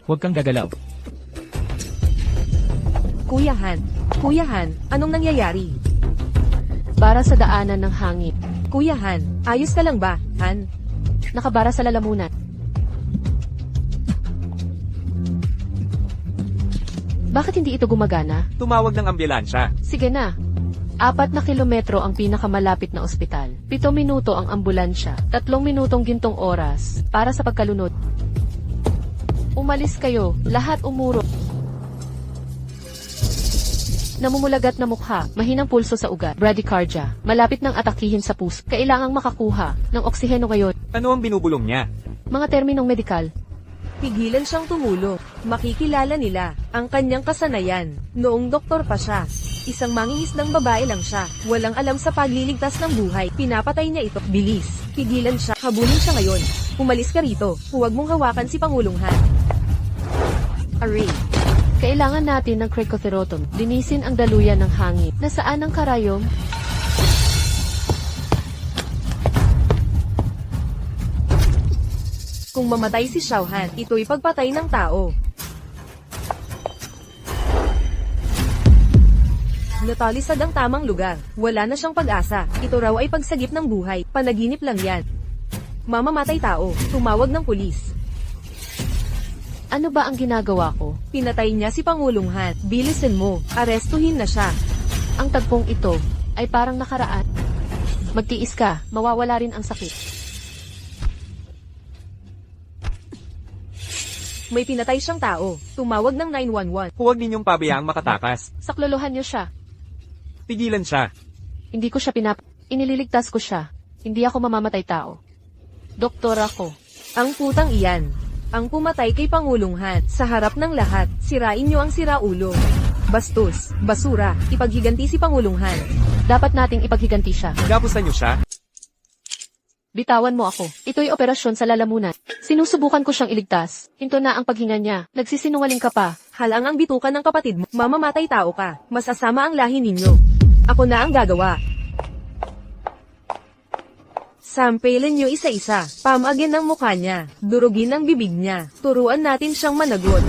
Huwag kang gagalaw. Kuyahan, anong nangyayari? Bara sa daanan ng hangin. Kuyahan, ayos ka lang ba, Han? Nakabara sa lalamunan. Bakit hindi ito gumagana? Tumawag ng ambulansya. Sige na. 4 na kilometro ang pinakamalapit na ospital. 7 minuto ang ambulansya. 3 minutong gintong oras para sa pagkalunod. Umalis kayo. Lahat umuro. Namumulagat na mukha, mahinang pulso sa ugat, bradycardia, malapit ng atakihin sa puso. Kailangang makakuha ng oksiheno ngayon. Ano ang binubulong niya? Mga terminong medikal. Pigilan siyang tumulo. Makikilala nila ang kanyang kasanayan. Noong doktor pa siya. Isang mangingisdang babae lang siya. Walang alam sa pagliligtas ng buhay. Pinapatay niya ito. Bilis. Pigilan siya. Habulin siya ngayon. Umalis ka rito. Huwag mong hawakan si Pangulong Han. Aray. Kailangan natin ng cricothyroton. Linisin ang daluyan ng hangin. Nasaan ang karayom? Kung mamatay si Xiao Han, ito'y pagpatay ng tao. Natalisad ang tamang lugar. Wala na siyang pag-asa. Ito raw ay pagsagip ng buhay. Panaginip lang yan. Mamamatay tao. Tumawag ng pulis. Ano ba ang ginagawa ko? Pinatay niya si Pangulong Han. Bilisin mo. Arestuhin na siya. Ang tagpong ito ay parang nakaraan. Magtiis ka, mawawala rin ang sakit. May pinatay siyang tao. Tumawag ng 911. Huwag ninyong pabayaang makatakas. Saklolohan niyo siya. Pigilan siya. Hindi ko siya Inililigtas ko siya. Hindi ako mamamatay tao. Doktor ako. Ang putang iyan. Ang pumatay kay Pangulong Han. Sa harap ng lahat, sirain niyo ang siraulo. Bastos, basura, ipaghiganti si Pangulong Han. Dapat nating ipaghiganti siya. Gapusan niyo siya. Bitawan mo ako. Ito'y operasyon sa lalamunan. Sinusubukan ko siyang iligtas. Hinto na ang paghinga niya. Nagsisinungaling ka pa. Halang ang bitukan ng kapatid mo. Mamamatay tao ka. Masasama ang lahi ninyo. Ako na ang gagawa. Sampilin niyo isa-isa. Pamagin ang mukha niya. Durugin ang bibig niya. Turuan natin siyang managot.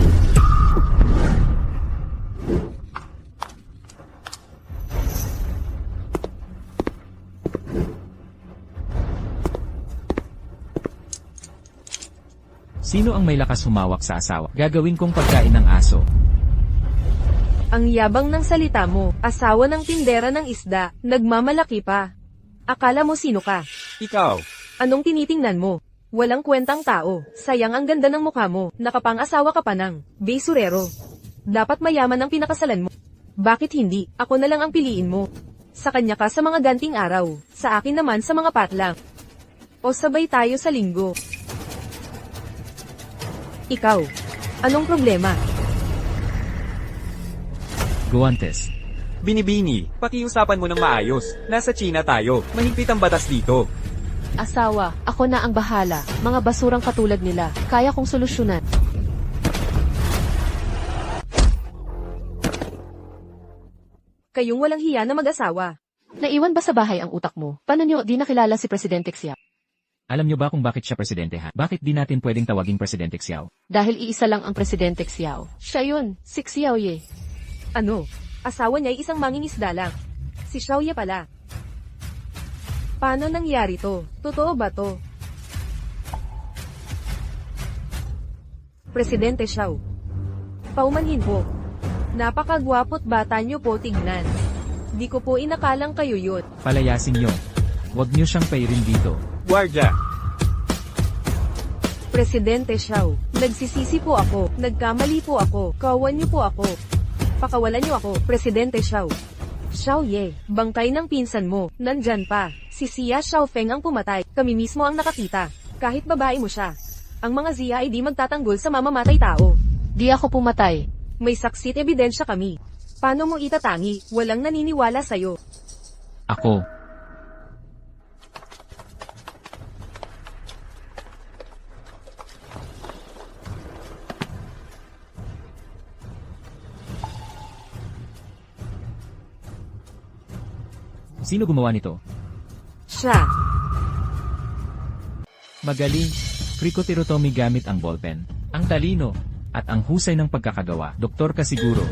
Sino ang may lakas humawak sa asawa? Gagawin kong pagkain ng aso. Ang yabang ng salita mo. Asawa ng tindera ng isda. Nagmamalaki pa. Akala mo sino ka? Ikaw. Anong tinitingnan mo? Walang kwentang tao. Sayang ang ganda ng mukha mo. Nakapang-asawa ka pa ng besurero. Dapat mayaman ang pinakasalan mo. Bakit hindi? Ako na lang ang piliin mo. Sa kanya ka sa mga ganting araw. Sa akin naman sa mga patlang. O sabay tayo sa linggo. Ikaw. Anong problema? Guantes. Binibini, pakiusapan mo ng maayos. Nasa China tayo. Mahigpit ang batas dito. Asawa, ako na ang bahala. Mga basurang katulad nila. Kaya kong solusyonan. Kayong walang hiya na mag-asawa. Naiwan ba sa bahay ang utak mo? Paano nyo di nakilala si Presidente Xiao? Alam nyo ba kung bakit siya presidente ha? Bakit di natin pwedeng tawaging Presidente Xiao? Dahil iisa lang ang Presidente Xiao. Siya yun, si Xiao Ye. Ano? Asawa niya ay isang mangingisda lang. Si Xiao Ye pala. Paano nangyari to? Totoo ba to? Presidente Xiao. Paumanhin po. Napakagwapo't bata niyo po tignan. Di ko po inakalang kayo yun. Palayasin niyo. Huwag niyo siyang pairin dito. Guardia! Presidente Xiao, nagsisisi po ako, nagkamali po ako, kawan niyo po ako. Pakawalan niyo ako, Presidente Xiao. Xiao Ye, bangkay ng pinsan mo, nandyan pa. Si Xia Xiaofeng ang pumatay, kami mismo ang nakakita. Kahit babae mo siya. Ang mga Xia ay di magtatanggol sa mamamatay tao. Di ako pumatay. May saksit ebidensya kami. Paano mo itatangi, walang naniniwala sa'yo. Ako. Sino gumawa nito? Siya. Magaling. Krikotirotomi gamit ang ballpen. Ang talino. At ang husay ng pagkakagawa. Doktor ka siguro.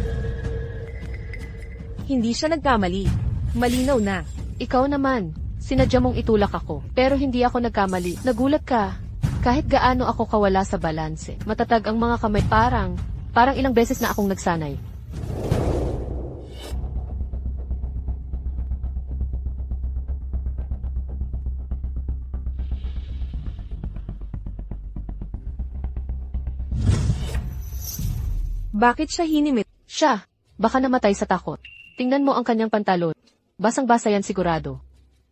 Hindi siya nagkamali. Malinaw na. Ikaw naman. Sinadya mong itulak ako. Pero hindi ako nagkamali. Nagulat ka. Kahit gaano ako kawala sa balanse. Matatag ang mga kamay. Parang ilang beses na akong nagsanay. Bakit siya hinimit? Siya. Baka namatay sa takot. Tingnan mo ang kanyang pantalon. Basang-basa yan sigurado.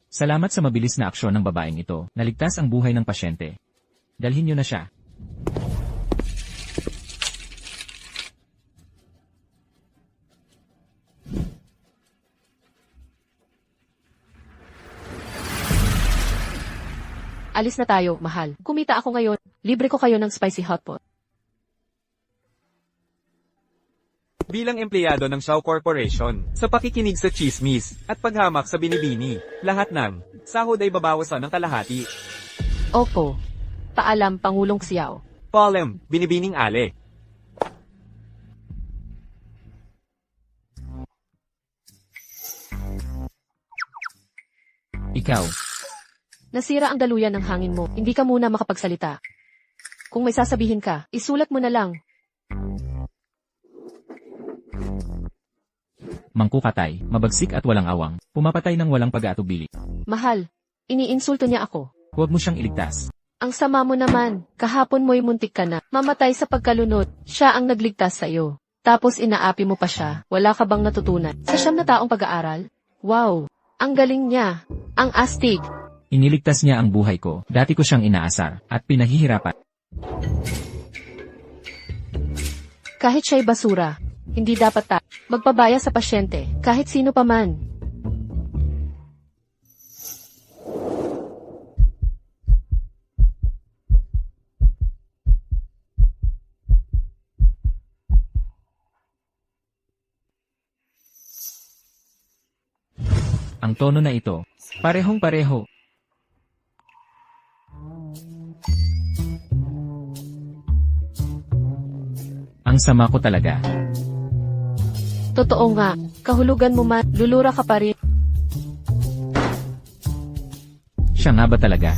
Salamat sa mabilis na aksyon ng babaeng ito. Naligtas ang buhay ng pasyente. Dalhin niyo na siya. Alis na tayo, mahal. Kumita ako ngayon. Libre ko kayo ng spicy hotpot. Bilang empleyado ng Xiao Corporation, sa pakikinig sa chismis, at paghamak sa binibini, lahat ng sahod ay babawasan ng kalahati. Opo. Paalam, Pangulong Xiao. Polem, binibining ale. Ikaw. Nasira ang daluyan ng hangin mo. Hindi ka muna makapagsalita. Kung may sasabihin ka, isulat mo na lang. Mangkukatay, mabagsik at walang awang. Pumapatay ng walang pag-aatubili. Mahal, iniinsulto niya ako. Huwag mo siyang iligtas. Ang sama mo naman. Kahapon mo'y muntik ka na. Mamatay sa pagkalunod. Siya ang nagligtas sa iyo. Tapos inaapi mo pa siya. Wala ka bang natutunan? Sa 9 na taong pag-aaral? Wow! Ang galing niya. Ang astig. Iniligtas niya ang buhay ko. Dati ko siyang inaasar at pinahihirapan. Kahit siya'y basura, hindi dapat magpabaya sa pasyente, kahit sino pa man. Ang tono na ito, parehong-pareho. Ang sama ko talaga. Totoo nga, kahulugan mo man, lulura ka pa rin. Siya nga ba talaga?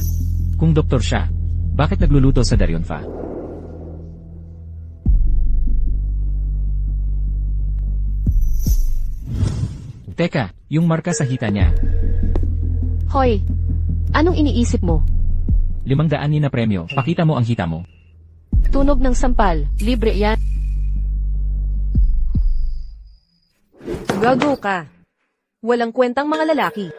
Kung doktor siya, bakit nagluluto sa Darionfa? Teka, yung marka sa hita niya. Hoy, anong iniisip mo? 500 ni na premyo, pakita mo ang hita mo. Tunog ng sampal, libre yan. Gago ka. Walang kwentang mga lalaki.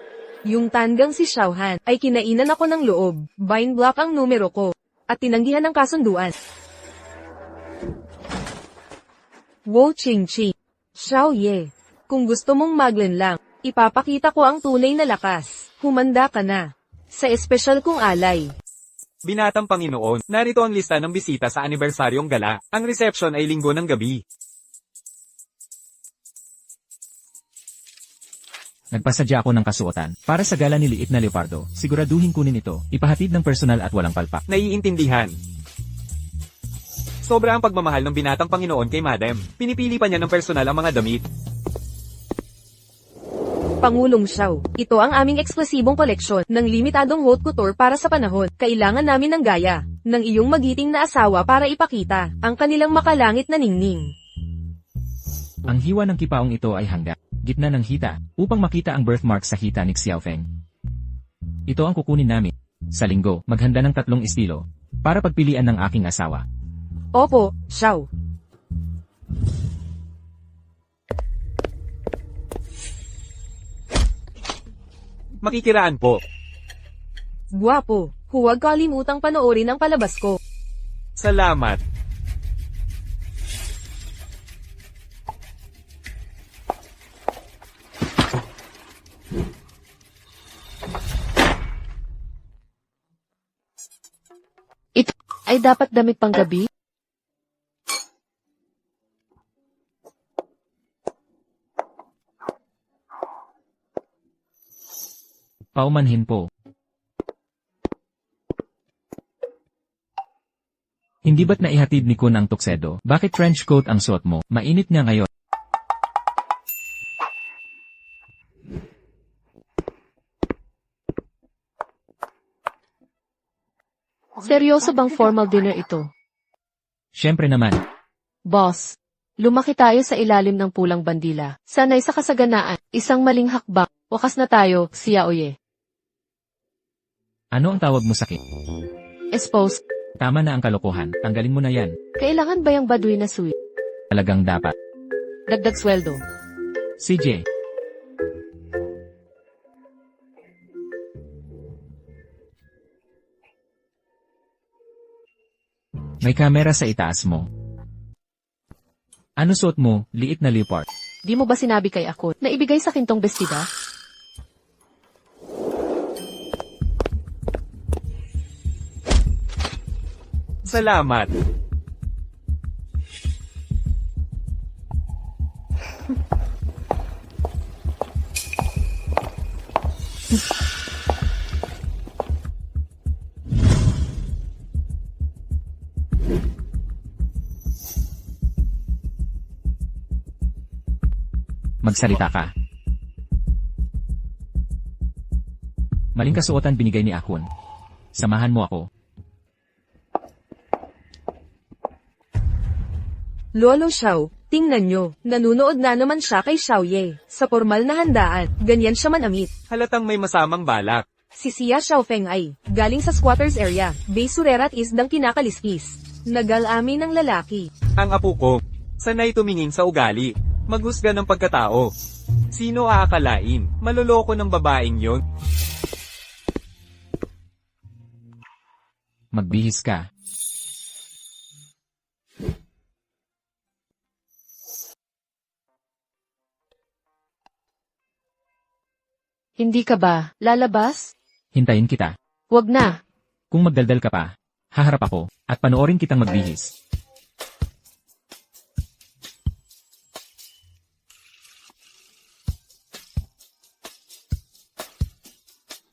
Yung tanggang si Xiaohan ay kinainan ako ng loob, bind block ang numero ko, at tinanggihan ng kasunduan. Wo Ching Ching. Xiao Ye. Kung gusto mong maglinlang, ipapakita ko ang tunay na lakas. Humanda ka na. Sa espesyal kong alay. Binatang Panginoon, narito ang lista ng bisita sa anibersaryong gala. Ang reception ay linggo ng gabi. Nagpasadya ako ng kasuotan. Para sa gala ni Liit na Leopardo, siguraduhin kunin ito, ipahatid ng personal at walang palpak. Naiintindihan. Sobra ang pagmamahal ng binatang Panginoon kay Madam. Pinipili pa niya ng personal ang mga damit. Pangulong Xiao, ito ang aming eksklusibong koleksyon ng limitadong haute couture para sa panahon. Kailangan namin ng gaya. ng iyong magiting na asawa para ipakita ang kanilang makalangit na ningning. Ang hiwa ng kipaong ito ay hangga gitna ng hita upang makita ang birthmark sa hita ni Xiaofeng. Ito ang kukunin namin. Sa linggo, maghanda ng 3 estilo para pagpilian ng aking asawa. Opo, Xiao. Makikiraan po. Guwapo, huwag kalimutang panoorin ang palabas ko. Salamat. Ito ay dapat damit pang gabi? Paumanhin po. Hindi ba't naihatid ni Kun ang tuksedo? Bakit trench coat ang suot mo? Mainit nga ngayon. Seryoso bang formal dinner ito? Siyempre naman. Boss, lumaki tayo sa ilalim ng pulang bandila. Sanay sa kasaganaan, isang maling hakbang. Wakas na tayo, Xiaoye. Ano ang tawag mo sakit? Expose, Tama na ang kalokohan. Tanggalin mo na yan. kailangan ba yung baduy na suite? Talagang dapat. Dagdag sweldo. CJ. May kamera sa itaas mo. Ano suot mo, liit na leopard? Di mo ba sinabi kay ako na ibigay sa kintong bestida? Salamat. Magsalita ka. Maling kasuotan binigay ni Akun. Samahan mo ako. Lolo Xiao, tingnan nyo, nanunood na naman siya kay Xiaoye. Sa formal na handaan, ganyan siya manamit. Halatang may masamang balak. Si Xia Xiaofeng ay, galing sa squatters area, Beisurerat isdang kinakaliskis. Nagalami ng lalaki. Ang apo ko, sanay tumingin sa ugali. Maghusga ng pagkatao. Sino aakalain? Maloloko ng babaeng yon? Magbihis ka. Hindi ka ba lalabas? Hintayin kita. Wag na. Kung magdaldal ka pa, haharap ako, at panoorin kitang magbihis.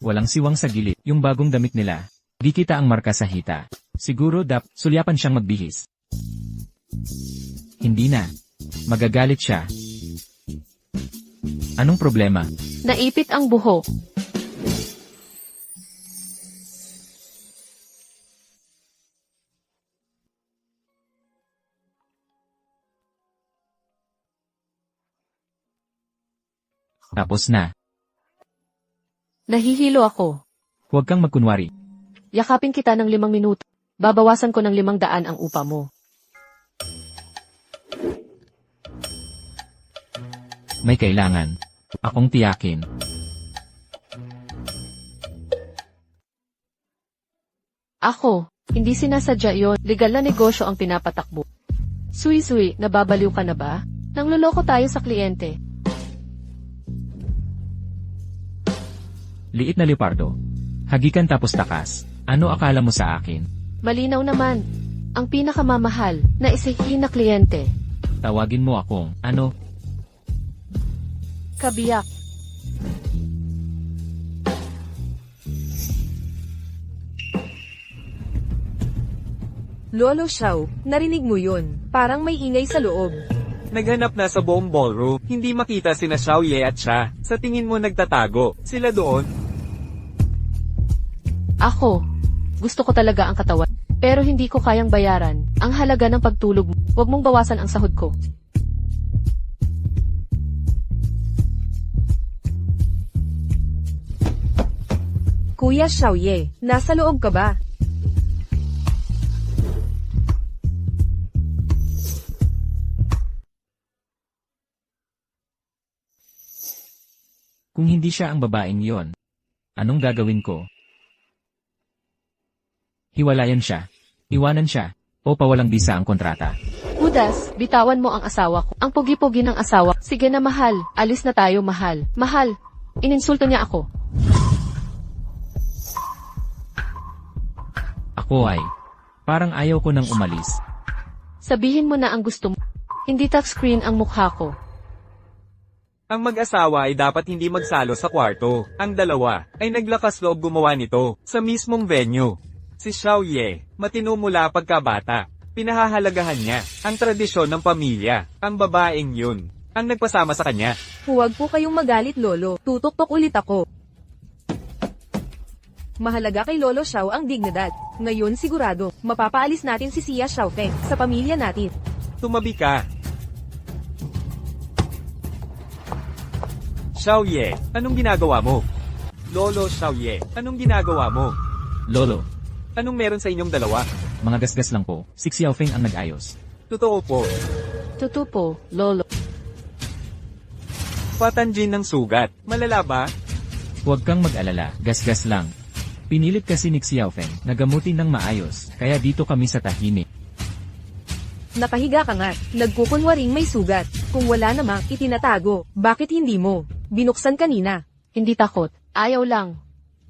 Walang siwang sa gilid, yung bagong damit nila. Di kita ang marka sa hita. Siguro sulyapan siyang magbihis. Hindi na. Magagalit siya. Anong problema? Naipit ang buhok. Tapos na. Nahihilo ako. Huwag kang magkunwari. Yakapin kita ng 5 minuto. Babawasan ko ng 500 ang upa mo. May kailangan. Akong tiyakin. Ako, hindi sinasadya yon. Legal na negosyo ang pinapatakbo. Sui-sui, nababaliw ka na ba? Nangloloko tayo sa kliyente. Liit na leopardo. Hagikan tapos takas. Ano akala mo sa akin? Malinaw naman. Ang pinakamamahal na isihin na kliyente. Tawagin mo akong, Kabiyak. Lolo Xiao, narinig mo yun. Parang may ingay sa loob. Naghanap na sa buong ballroom. Hindi makita sina Xiaoye at siya. Sa tingin mo nagtatago. Sila doon? Ako. Gusto ko talaga ang katawan. Pero hindi ko kayang bayaran ang halaga ng pagtulog mo. Huwag mong bawasan ang sahod ko. Kuya Xiaoye, nasa loob ka ba? Kung hindi siya ang babaeng yon, anong gagawin ko? Hiwalayan siya, iwanan siya, o pawalang bisa ang kontrata. Judas, bitawan mo ang asawa ko. Ang pugi-pugi ng asawa. Sige na mahal, alis na tayo mahal. Mahal, ininsulto niya ako. Ako ay, parang ayaw ko nang umalis. Sabihin mo na ang gusto mo. Hindi touchscreen ang mukha ko. Ang mag-asawa ay dapat hindi magsalo sa kwarto. Ang dalawa ay naglakas loob gumawa nito sa mismong venue. Si Xiaoye, matino mula pagkabata. Pinahahalagahan niya ang tradisyon ng pamilya. Ang babaeng yun ang nagpasama sa kanya. Huwag po kayong magalit, Lolo. Tutok-tok ulit ako. Mahalaga kay Lolo Xiao ang dignidad. Ngayon sigurado, mapapaalis natin si Xia Xiaofeng sa pamilya natin. Tumabi ka. Xiaoye, anong ginagawa mo? Lolo Xiaoye, anong ginagawa mo? Lolo, Anong meron sa inyong dalawa? mga gasgas lang po, si Xiaofeng ang nag-ayos. Totoo po. Totoo po, Lolo. Patanjin ng sugat. Malala ba? Huwag kang mag-alala, gasgas lang. Pinilit kasi ni Xiaofeng na gamutin ng maayos, kaya dito kami sa tahimik. Nakahiga ka nga, nagkukunwaring may sugat. Kung wala namang itinatago, bakit hindi mo? Binuksan kanina. Hindi takot. Ayaw lang.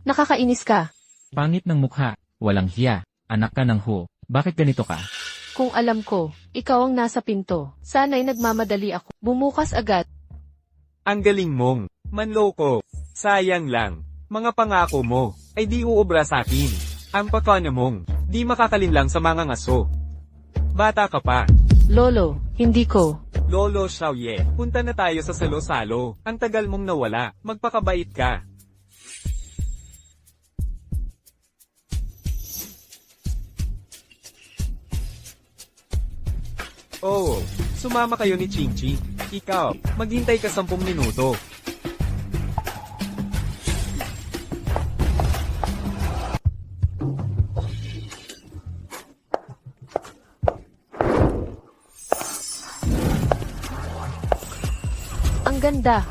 Nakakainis ka. Pangit ng mukha, walang hiya, anak ka ng ho, bakit ganito ka? Kung alam ko, ikaw ang nasa pinto. Sana'y nagmamadali ako. Bumukas agad. Ang galing mong. Manloko. Sayang lang. Mga pangako mo ay di uubra sa akin. Ang pakana mong di makakalinlang sa mga ngaso. Bata ka pa. Lolo, hindi ko. Lolo Xiaoye, punta na tayo sa salo-salo. Ang tagal mong nawala. Magpakabait ka. Oh, sumama kayo ni Ching Ching. Ikaw, maghintay ka 10 minuto. Ang ganda.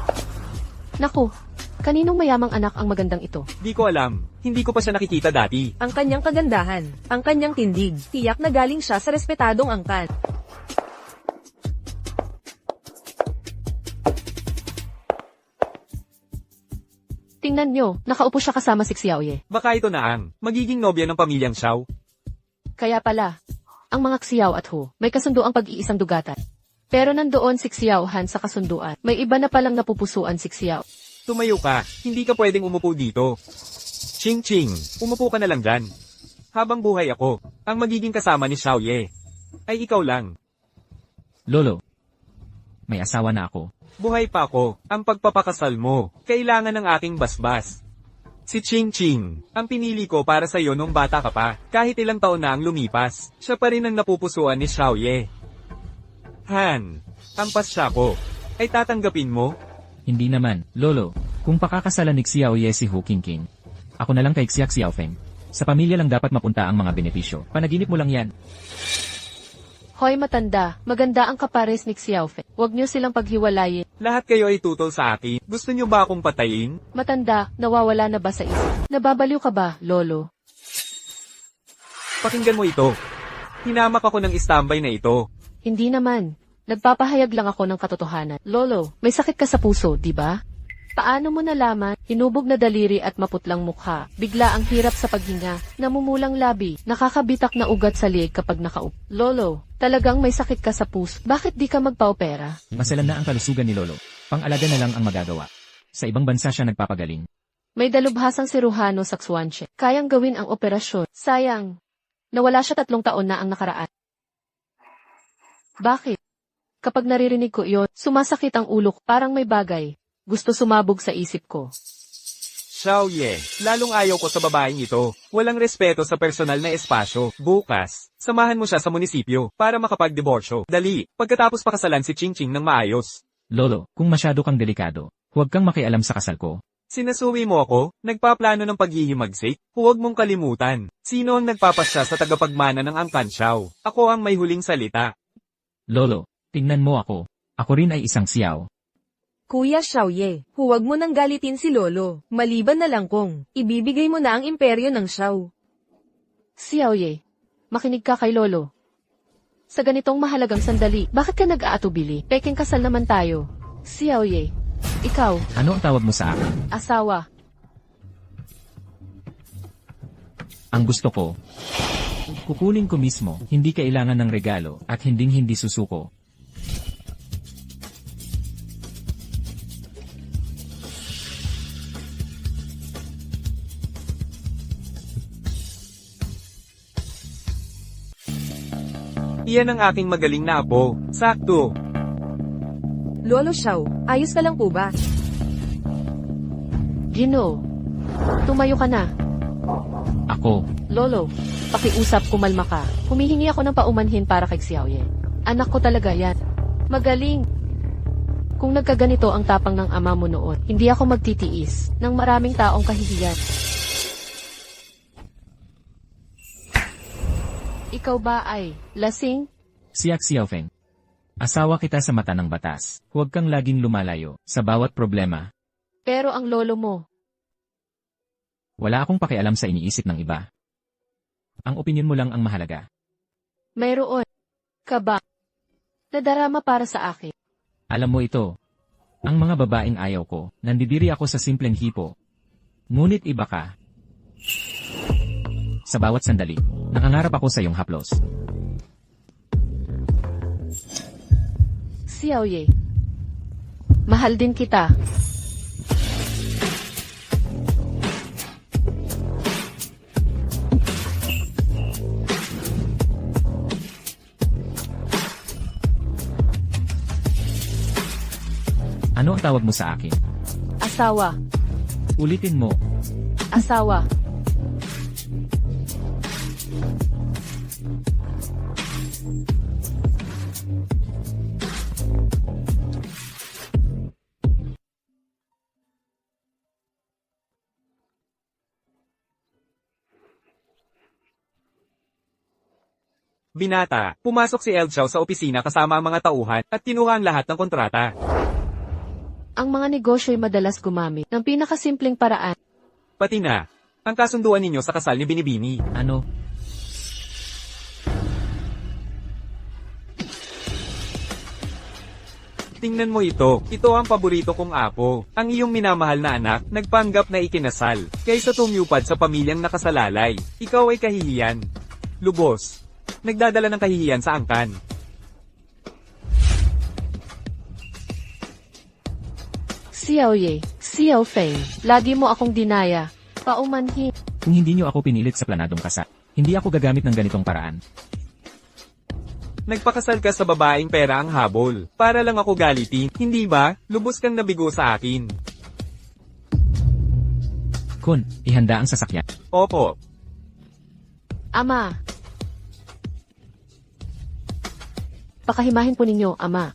Naku, kaninong mayamang anak ang magandang ito? Di ko alam, hindi ko pa siya nakikita dati. Ang kanyang kagandahan, ang kanyang tindig, tiyak na galing siya sa respetadong angkan. Tingnan nyo, nakaupo siya kasama si Xiaoye. Baka ito na ang magiging nobya ng pamilyang Xiao. Kaya pala, ang mga Xiao at Ho, may kasunduang pag-iisang dugatan. Pero nandoon si Xiao Han sa kasunduan. May iba na palang napupusuan si Xiao. Tumayo ka, hindi ka pwedeng umupo dito. Ching Ching, umupo ka na lang dyan. Habang buhay ako, ang magiging kasama ni Xiaoye ay ikaw lang. Lolo, may asawa na ako. Buhay pa ako, ang pagpapakasal mo, kailangan ng aking basbas. Si Ching Ching, ang pinili ko para sa iyo nung bata ka pa, kahit ilang taon na ang lumipas, siya pa rin ang napupusuan ni Xiaoye. Han, ang pasya ko, ay tatanggapin mo? Hindi naman, Lolo, kung pakakasalan ni Xiaoye si Hu Qingqing, ako na lang kay Xiaofeng. Sa pamilya lang dapat mapunta ang mga benepisyo. Panaginip mo lang yan. Hoy matanda, maganda ang kapares ni Xiaofeng. Huwag niyo silang paghiwalayin. Lahat kayo ay tutol sa akin. Gusto niyo ba akong patayin? Matanda, nawawala na ba sa isip? Nababaliw ka ba, Lolo? Pakinggan mo ito. Hinamak ako ng istambay na ito. Hindi naman. Nagpapahayag lang ako ng katotohanan. Lolo, may sakit ka sa puso, di ba? Paano mo nalaman? Hinubog na daliri at maputlang mukha. Bigla ang hirap sa paghinga. Namumulang labi. Nakakabitak na ugat sa liig kapag nakaupo. Lolo, talagang may sakit ka sa puso. Bakit di ka magpa-opera? Masalan na ang kalusugan ni Lolo. Pang-alaga na lang ang magagawa. Sa ibang bansa siya nagpapagaling. May dalubhasang sirujano sa Xuanche. Kayang gawin ang operasyon. Sayang. Nawala siya 3 taon na ang nakaraan. Bakit? Kapag naririnig ko iyon, sumasakit ang ulo ko. Parang may bagay. Gusto sumabog sa isip ko. Xiao Ye, lalong ayaw ko sa babaeng ito. Walang respeto sa personal na espasyo. Bukas, samahan mo siya sa munisipyo para makapag-diborsyo. Dali, pagkatapos pakasalan si Chingching ng maayos. Lolo, kung masyado kang delikado, huwag kang makialam sa kasal ko. Sinasuwi mo ako, nagpaplano ng paghihimagsik, huwag mong kalimutan. Sino ang nagpapasya sa tagapagmana ng Angkan Xiao? Ako ang may huling salita. Lolo, tingnan mo ako. Ako rin ay isang Xiao. Kuya Xiaoye, huwag mo nang galitin si Lolo, maliban na lang kung ibibigay mo na ang imperyo ng Xiao. Xiaoye, makinig ka kay Lolo. Sa ganitong mahalagang sandali, bakit ka nag-aatubili? Peking kasal naman tayo. Xiaoye, ikaw, Ano ang tawag mo sa akin? asawa. Ang gusto ko, kukunin ko mismo, hindi kailangan ng regalo, at hindi susuko. Iyan ang aking magaling na apo. Sakto. Lolo Xiao, ayos ka lang po ba? Ginoo, tumayo ka na. Ako, Lolo, pakiusap kumalma ka. Humihingi ako ng paumanhin para kay Xiaoye. Anak ko talaga yan. Magaling. Kung nagkaganito ang tapang ng ama mo noon, hindi ako magtitiis ng maraming taong kahihiyan. Ikaw ba ay lasing? Siak Xiaofeng. Asawa kita sa mata ng batas. Huwag kang laging lumalayo sa bawat problema. Pero ang lolo mo, Wala akong pakialam sa iniisip ng iba. Ang opinyon mo lang ang mahalaga. mayroon ka ba na darama para sa akin? Alam mo ito. Ang mga babaeng ayaw ko, nandidiri ako sa simpleng hipo. Ngunit iba ka. Sa bawat sandali, nakangarap ako sa iyong haplos. Xiaoye, mahal din kita. Ano ang tawag mo sa akin? Asawa, Ulitin mo. asawa. Binata, pumasok si El Xiao sa opisina kasama ang mga tauhan at kinuha ang lahat ng kontrata. Ang mga negosyo'y madalas gumamit ng pinakasimpleng paraan. Pati na, ang kasunduan ninyo sa kasal ni Binibini. Ano? Tingnan mo ito, ito ang paborito kong apo. Ang iyong minamahal na anak, nagpanggap na ikinasal, kaysa tumyupad sa pamilyang nakasalalay. Ikaw ay kahihiyan. Lubos. Nagdadala ng kahihiyan sa angkan. Xiaoye, Xiaofeng, lagi mo akong dinaya. Paumanhin. Kung hindi niyo ako pinilit sa planadong kasal, hindi ako gagamit ng ganitong paraan. Nagpakasal ka sa babaeng pera ang habol. Para lang ako galitin, hindi ba? Lubos kang nabigo sa akin. Kun, ihanda ang sasakyan. Opo. Ama. Pakahimahin po ninyo, ama.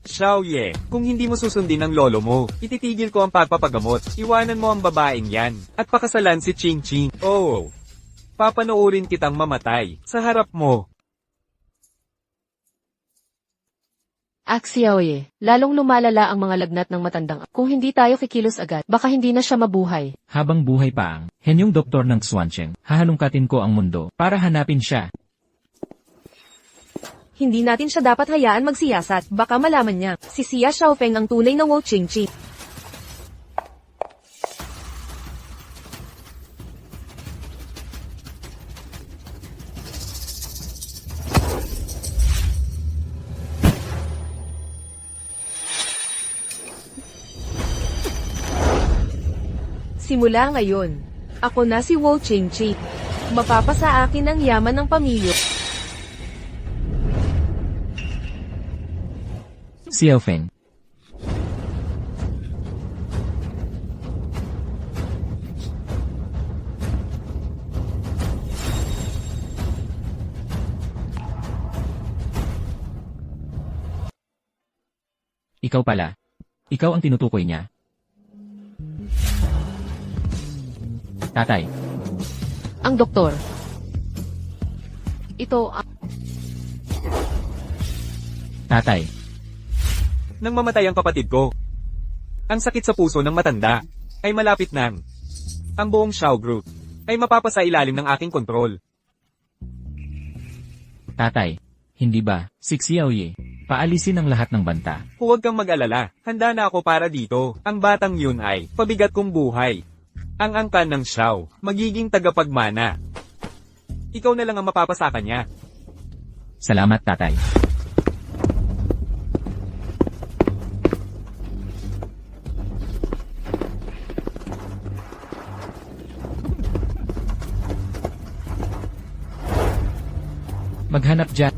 Xiao Ye, kung hindi mo susundin ang lolo mo, ititigil ko ang pagpapagamot. Iwanan mo ang babaeng yan. At pakasalan si Ching Ching. Oh. Papanoorin kitang mamatay. Sa harap mo. Xiaoye, lalong lumalala ang mga lagnat ng matandang. Kung hindi tayo kikilos agad, baka hindi na siya mabuhay. Habang buhay pa ang henyong doktor ng Xuancheng, hahalungkatin ko ang mundo para hanapin siya. Hindi natin siya dapat hayaan magsiyasat, baka malaman niya, si Xia Xiaofeng ang tunay na Wu Qingqi. Simula ngayon, ako na si Wu Qingqi. Mapapasa akin ang yaman ng pamilya. Xiaofeng. Ikaw pala. Ikaw ang tinutukoy niya. Tatay. Ang doktor. Ito ang... Tatay. Nang mamatay ang kapatid ko. Ang sakit sa puso ng matanda ay malapit nang. Ang buong Xiao Group ay mapapasa ilalim ng aking kontrol. Tatay. Hindi ba, si Xiaoye, paalisin ang lahat ng banta. Huwag kang mag-alala, handa na ako para dito. Ang batang yun ay pabigat kong buhay. Ang angkan ng Xiao, magiging tagapagmana. Ikaw na lang ang mapapasa kanya. Salamat, tatay. Maghanap dyan.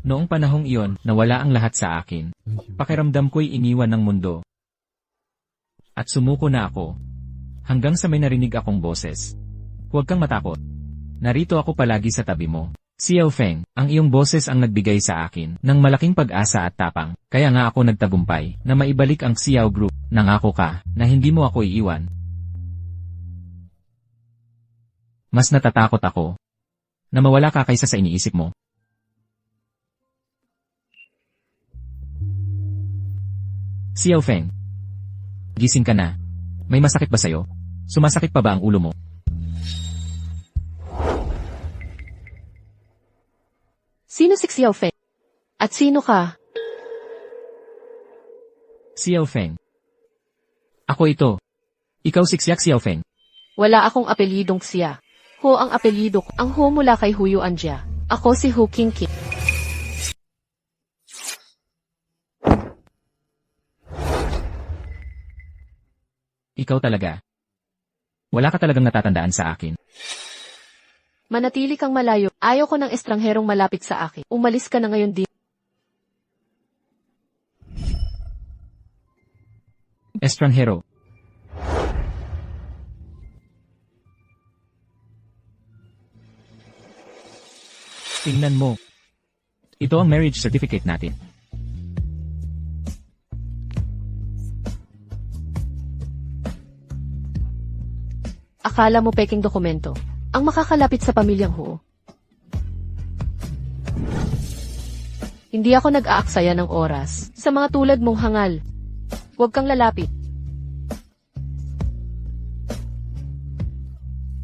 Noong panahong iyon, nawala ang lahat sa akin. Pakiramdam ko'y iniwan ng mundo. At sumuko na ako. Hanggang sa may narinig akong boses. Huwag kang matakot. Narito ako palagi sa tabi mo. Xiao Feng, ang iyong boses ang nagbigay sa akin ng malaking pag-asa at tapang. Kaya nga ako nagtagumpay na maibalik ang Xiao Group. Nangako ka na hindi mo ako iiwan. Mas natatakot ako na mawala ka kaysa sa iniisip mo. Xiao Feng, gising ka na. May masakit ba sa'yo? Sumasakit pa ba ang ulo mo? Sino si Xiao Feng? At sino ka? Xiao Feng. Ako ito. Ikaw si Xiao Feng. Wala akong apelidong Xia. Ho ang apelido ko. Ang Ho mula kay Huyo Anja. Ako si Hu Qingqing. Ikaw talaga. Wala ka talagang natatandaan sa akin. Manatili kang malayo. Ayaw ko ng estrangherong malapit sa akin. Umalis ka na ngayon din. Estranghero. Tingnan mo. Ito ang marriage certificate natin. Akala mo peking dokumento. Ang makakalapit sa pamilyang Ho. Hindi ako nag-aaksaya ng oras sa mga tulad mong hangal. Huwag kang lalapit.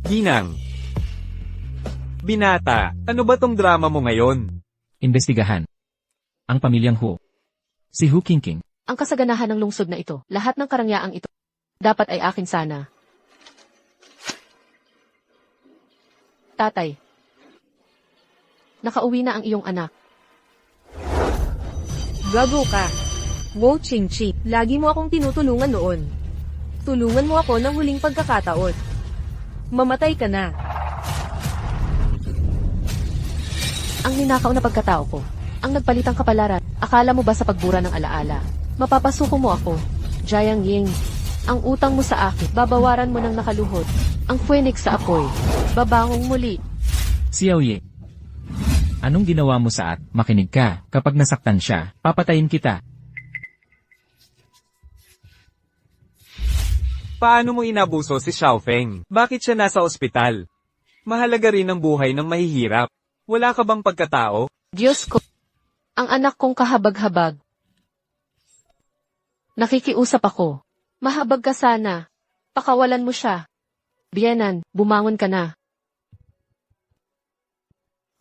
Ginang. Binata, ano ba tong drama mo ngayon? Imbestigahan. Ang pamilyang Hu. Si Hu Qingqing. Ang kasaganahan ng lungsod na ito, lahat ng karangyaang ito, dapat ay akin sana. Tatay. Nakauwi na ang iyong anak. Gago ka. Wo Qingqing, lagi mo akong tinutulungan noon. Tulungan mo ako ng huling pagkakataon. Mamatay ka na. Ang ninakaw na pagkatao ko, ang nagpalitang kapalaran, akala mo ba sa pagbura ng alaala? Mapapasuko mo ako, Jiang Ying. Ang utang mo sa akin, babawaran mo ng nakaluhod. Ang phoenix sa apoy, babangong muli. Xiaoye. Anong ginawa mo sa at? Makinig ka. Kapag nasaktan siya, papatayin kita. Paano mo inabuso si Xiao Feng? Bakit siya nasa ospital? Mahalaga rin ang buhay ng mahihirap. Wala ka bang pagkatao? Diyos ko, ang anak kong kahabag-habag. Nakikiusap ako. Mahabag ka sana. Pakawalan mo siya. Biyenan, bumangon ka na.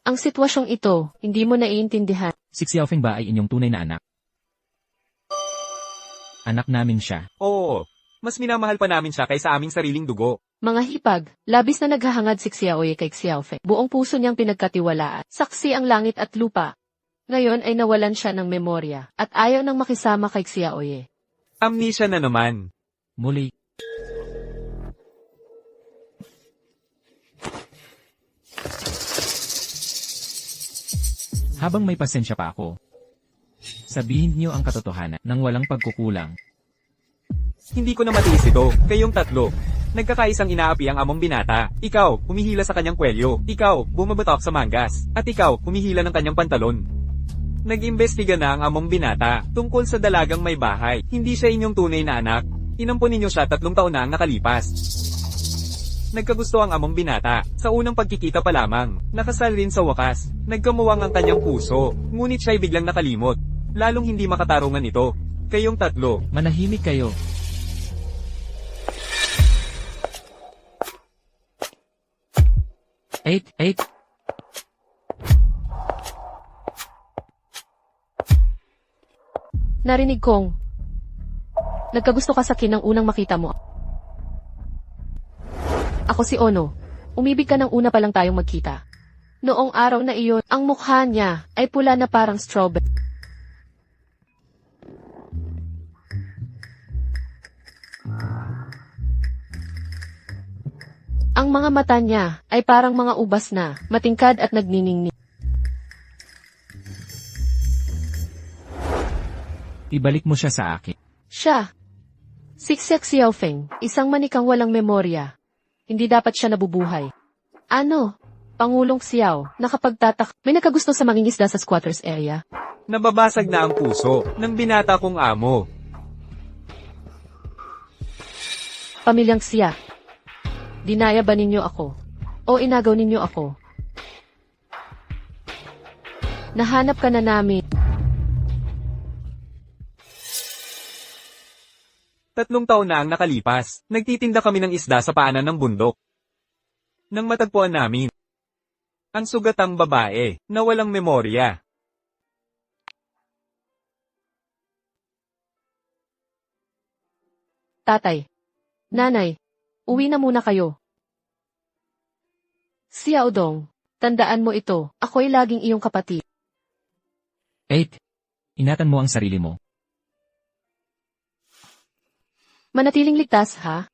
Ang sitwasyong ito, hindi mo naiintindihan. Si Xiaofeng ba ay inyong tunay na anak? Anak namin siya. Oo, mas minamahal pa namin siya kaysa aming sariling dugo. Mga hipag, labis na naghahangad si Xiaoye kay Xiaofeng. Buong puso niyang pinagkatiwalaan. Saksi ang langit at lupa. Ngayon ay nawalan siya ng memorya at ayaw nang makisama kay Xiaoye. Amnesia na naman. Muli. Habang may pasensya pa ako, sabihin niyo ang katotohanan ng walang pagkukulang. Hindi ko na matiis ito, kayong tatlo. Nagkakaisang inaapi ang among binata. Ikaw, humihila sa kanyang kwelyo. Ikaw, bumabatok sa manggas. At ikaw, humihila ng kanyang pantalon. Nag-imbestiga na ang among binata tungkol sa dalagang may bahay. Hindi siya inyong tunay na anak. Inampon ninyo siya 3 taon na ang nakalipas. Nagkagusto ang among binata. Sa unang pagkikita pa lamang, nakasal rin sa wakas. Nagkamuwang ang kanyang puso, ngunit siya'y biglang nakalimot. Lalong hindi makatarungan ito. Kayong tatlo, Manahimik kayo. Eight. Narinig kong nagkagusto ka sa akin nang unang makita mo. Ako si Ono. Umibig ka nang una pa lang tayong magkita. Noong araw na iyon, ang mukha niya ay pula na parang strawberry. Ang mga mata niya ay parang mga ubas na, matingkad at nagniningning. Ibalik mo siya sa akin. Siya. Siksek Xiaofeng, isang manikang walang memorya. Hindi dapat siya nabubuhay. Ano? Pangulong Xiao, nakapagtatak, may nakagusto sa mangingisda sa squatters area. nababasag na ang puso ng binata kong amo. Pamilyang siya. Dinaya ba ninyo ako? O inagaw ninyo ako? Nahanap ka na namin. 3 taon na ang nakalipas, nagtitinda kami ng isda sa paanan ng bundok. Nang matagpuan namin ang sugatang babae na walang memorya. Tatay. Nanay. Uwi na muna kayo. Xiaodong, tandaan mo ito, ako'y laging iyong kapatid. 8. Ingatan mo ang sarili mo. Manatiling ligtas, ha?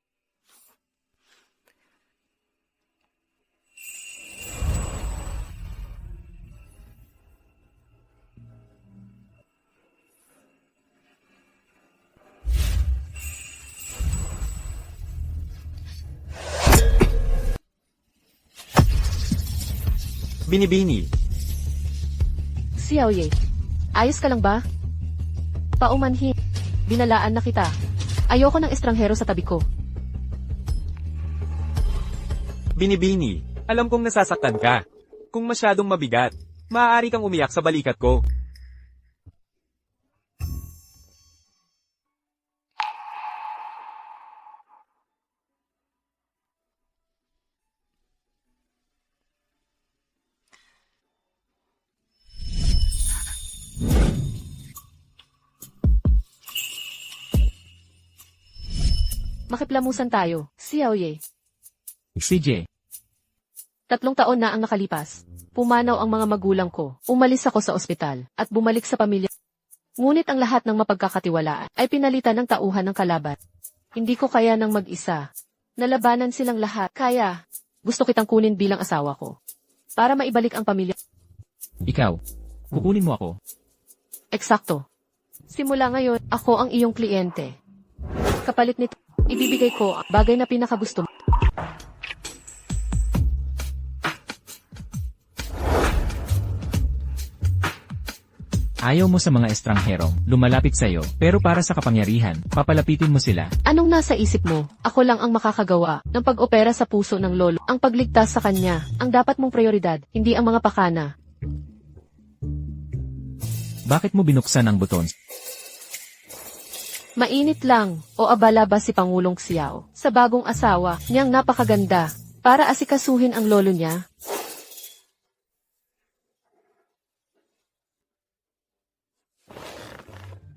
Binibini. Xiaoye, ayos ka lang ba? Paumanhin. Binalaan na kita. Ayoko ng estranghero sa tabi ko. Binibini. Alam kong nasasaktan ka. Kung masyadong mabigat, maaari kang umiyak sa balikat ko. Makiplamusan tayo, Xiaoye. CJ. 3 taon na ang nakalipas. Pumanaw ang mga magulang ko. Umalis ako sa ospital, at bumalik sa pamilya. Ngunit ang lahat ng mapagkakatiwalaan ay pinalitan ng tauhan ng kalaban. Hindi ko kaya ng mag-isa. Nalabanan silang lahat. Kaya, gusto kitang kunin bilang asawa ko. Para maibalik ang pamilya. Ikaw. Kukunin mo ako. Eksakto. Simula ngayon, ako ang iyong kliyente. Kapalit nito, ibibigay ko ang bagay na pinakagusto mo. Ayaw mo sa mga estrangherong lumalapit sa'yo, pero para sa kapangyarihan, papalapitin mo sila. Anong nasa isip mo? Ako lang ang makakagawa ng pag-opera sa puso ng lolo. Ang pagligtas sa kanya, ang dapat mong prioridad, hindi ang mga pakana. Bakit mo binuksan ang buton? Mainit lang, o abala ba si Pangulong Xiao sa bagong asawa niyang napakaganda para asikasuhin ang lolo niya?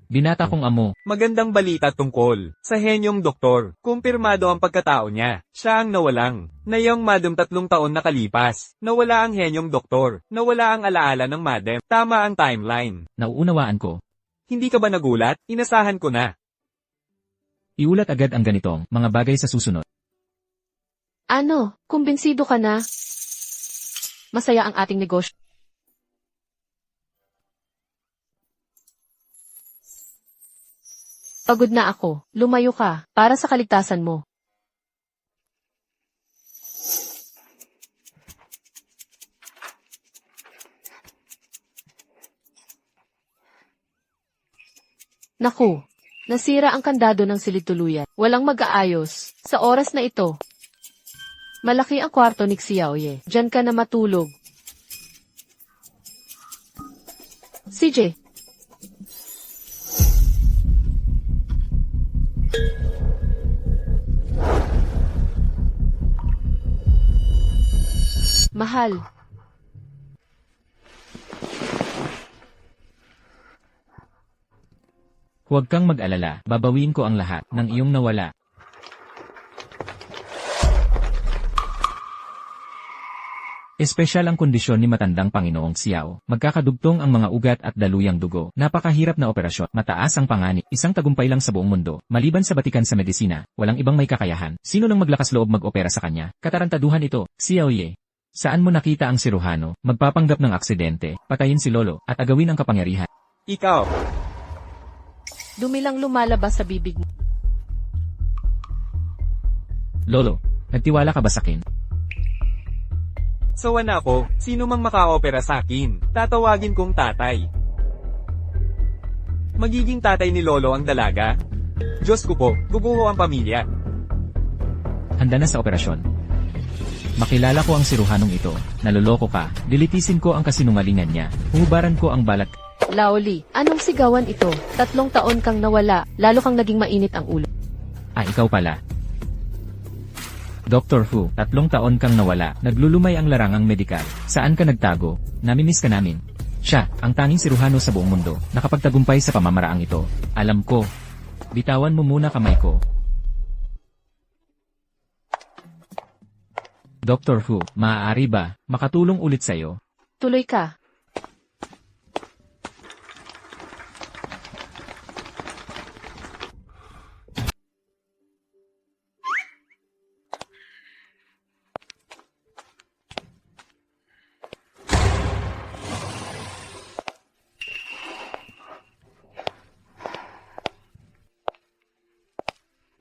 Binata kong amo. Magandang balita tungkol sa henyong doktor. Kumpirmado ang pagkatao niya. Siya ang nawalang. Nayong madam 3 taon nakalipas. Nawala ang henyong doktor. Nawala ang alaala ng madam. Tama ang timeline. Nauunawaan ko. Hindi ka ba nagulat? Inasahan ko na. Iulat agad ang ganitong mga bagay sa susunod. Ano, kumbinsido ka na? Masaya ang ating negosyo. Pagod na ako, lumayo ka, para sa kaligtasan mo. Naku, nasira ang kandado ng silid tuluyan. Walang mag-aayos. Sa oras na ito, malaki ang kwarto ni Xiaoye. Diyan ka na matulog. CJ. Mahal. Huwag kang mag-alala, babawin ko ang lahat ng iyong nawala. Espesyal ang kondisyon ni matandang Panginoong Xiao. Magkakadugtong ang mga ugat at daluyang dugo. Napakahirap na operasyon. Mataas ang panganib. Isang tagumpay lang sa buong mundo. Maliban sa batikan sa medisina, walang ibang may kakayahan. Sino nang maglakas loob mag-opera sa kanya? Katarantaduhan ito, Xiaoye. Saan mo nakita ang siruhano? Magpapanggap ng aksidente, patayin si Lolo, at agawin ang kapangyarihan. Ikaw, Dumilang lumalabas sa bibig mo. Lolo, nagtiwala ka ba sa akin? sawan ako, sino mang maka-opera sa akin, tatawagin kong tatay. Magiging tatay ni Lolo ang dalaga? Diyos ko po, gubuho ang pamilya. Handa na sa operasyon. Makilala ko ang siruhanong ito. Naloloko ka. Dilitisin ko ang kasinungalingan niya. Huhubaran ko ang balat. Laoli, anong sigawan ito? 3 taon kang nawala, lalo kang naging mainit ang ulo. Ah, ikaw pala. Dr. Hu, 3 taon kang nawala. Naglulumay ang larangang medikal. Saan ka nagtago? Namimiss ka namin. Siya, ang tanging siruhano sa buong mundo. Nakapagtagumpay sa pamamaraang ito. Alam ko. Bitawan mo muna kamay ko. Dr. Hu, maaari ba makatulong ulit sa'yo? Tuloy ka.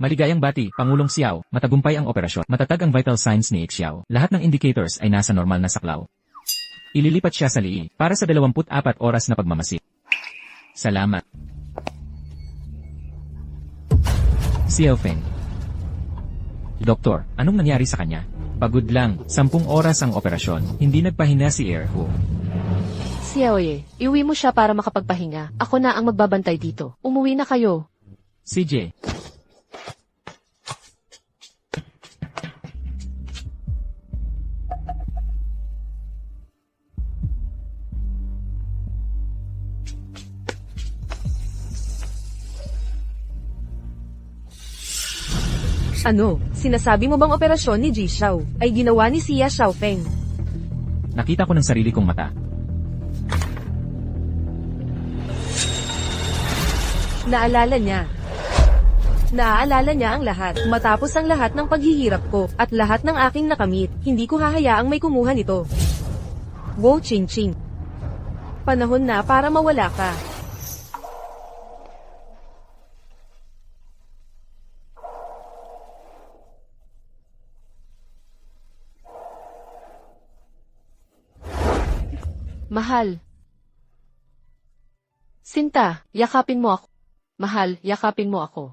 Maligayang bati, Pangulong Xiao, matagumpay ang operasyon. Matatag ang vital signs ni Xiao. Lahat ng indicators ay nasa normal na saklaw. Ililipat siya sa lii para sa 24 oras na pagmamasid. Salamat. Xiao Feng. Doktor, anong nangyari sa kanya? Pagod lang, 10 oras ang operasyon. Hindi nagpahinga si Erhu. Xiaoye, iuwi mo siya para makapagpahinga. Ako na ang magbabantay dito. Umuwi na kayo. CJ. Ano, sinasabi mo bang operasyon ni Ji Xiao ay ginawa ni Xia Xiaofeng? Nakita ko ng sarili kong mata. Naaalala niya. Naaalala niya ang lahat. Matapos ang lahat ng paghihirap ko, at lahat ng aking nakamit, hindi ko hahayaang may kumuha nito. Wo Qingqing. Panahon na para mawala ka. Mahal. Sinta, yakapin mo ako. Mahal, yakapin mo ako.